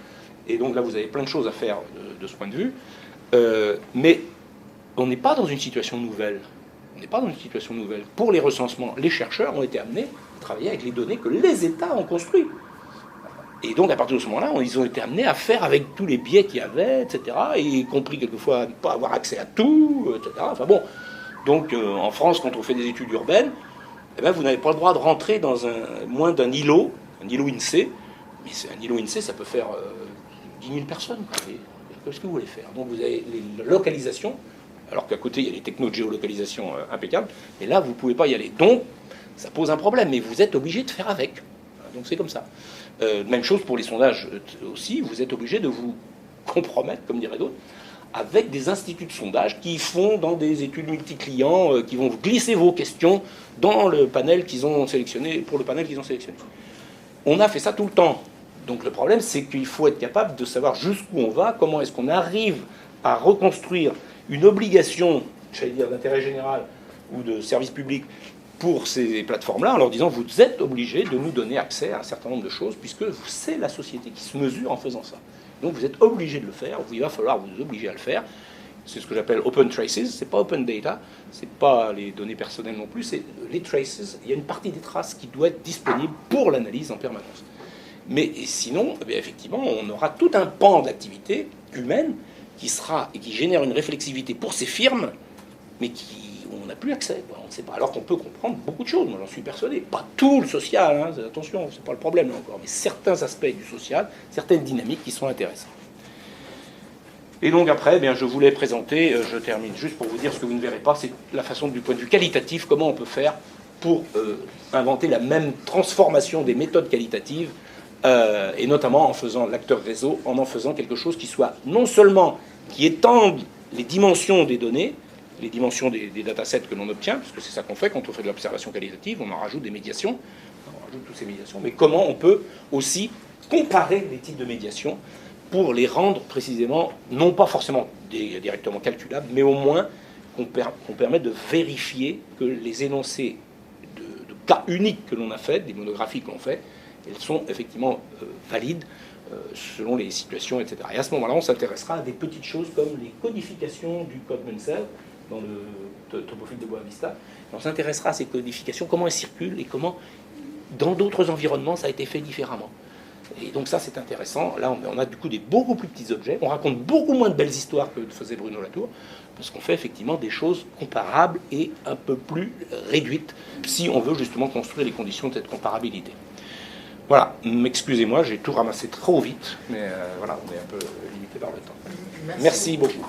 B: Et donc là, vous avez plein de choses à faire de ce point de vue. Mais on n'est pas dans une situation nouvelle. On n'est pas dans une situation nouvelle. Pour les recensements, les chercheurs ont été amenés à travailler avec les données que les États ont construites. Et donc, à partir de ce moment-là, ils ont été amenés à faire avec tous les biais qu'il y avait, etc., et y compris quelquefois à ne pas avoir accès à tout, etc. Enfin bon, donc en France, quand on fait des études urbaines, eh ben, vous n'avez pas le droit de rentrer dans moins d'un îlot, un îlot INSEE, mais un îlot INSEE, ça peut faire 10 000 personnes. Qu'est-ce que vous voulez faire? Donc vous avez les localisations, alors qu'à côté, il y a les technos de géolocalisation impeccables, et là, vous ne pouvez pas y aller. Donc, ça pose un problème, mais vous êtes obligé de faire avec. Donc c'est comme ça. Même chose pour les sondages aussi, vous êtes obligé de vous compromettre, comme diraient d'autres, avec des instituts de sondage qui font dans des études multi-clients, qui vont glisser vos questions dans le panel qu'ils ont sélectionné, pour le panel qu'ils ont sélectionné. On a fait ça tout le temps. Donc le problème, c'est qu'il faut être capable de savoir jusqu'où on va, comment est-ce qu'on arrive à reconstruire une obligation, j'allais dire d'intérêt général ou de service public, pour ces plateformes-là, en leur disant vous êtes obligés de nous donner accès à un certain nombre de choses, puisque c'est la société qui se mesure en faisant ça. Donc vous êtes obligés de le faire, il va falloir vous obliger à le faire, c'est ce que j'appelle open traces, c'est pas open data, c'est pas les données personnelles non plus, c'est les traces. Il y a une partie des traces qui doit être disponible pour l'analyse en permanence. Mais sinon, eh bien, effectivement, on aura tout un pan d'activité humaine qui sera et qui génère une réflexivité pour ces firmes, mais on n'a plus accès. On ne sait pas. Alors qu'on peut comprendre beaucoup de choses. Moi, j'en suis persuadé. Pas tout le social. Hein, attention, c'est pas le problème là encore, mais certains aspects du social, certaines dynamiques qui sont intéressantes. Et donc après, eh bien, je voulais présenter, je termine juste pour vous dire ce que vous ne verrez pas, c'est la façon du point de vue qualitatif, comment on peut faire pour inventer la même transformation des méthodes qualitatives, et notamment en faisant l'acteur réseau, en faisant quelque chose qui soit non seulement qui étende les dimensions des données, les dimensions des datasets que l'on obtient, parce que c'est ça qu'on fait quand on fait de l'observation qualitative, on en rajoute des médiations, on rajoute toutes ces médiations, mais comment on peut aussi comparer les types de médiations pour les rendre précisément, non pas forcément directement calculables, mais au moins qu'on permette de vérifier que les énoncés de cas uniques que l'on a fait, des monographies que l'on fait, elles sont effectivement valides selon les situations, etc. Et à ce moment-là, on s'intéressera à des petites choses comme les codifications du code Munsell dans le topophile de Boa-Vista. On s'intéressera à ces codifications, comment elles circulent et comment, dans d'autres environnements, ça a été fait différemment. Et donc ça, c'est intéressant. Là, on a du coup des beaucoup plus petits objets. On raconte beaucoup moins de belles histoires que faisait Bruno Latour, parce qu'on fait effectivement des choses comparables et un peu plus réduites, si on veut justement construire les conditions de cette comparabilité. Voilà, excusez-moi, j'ai tout ramassé trop vite, mais voilà, on est un peu limité par le temps. Merci beaucoup.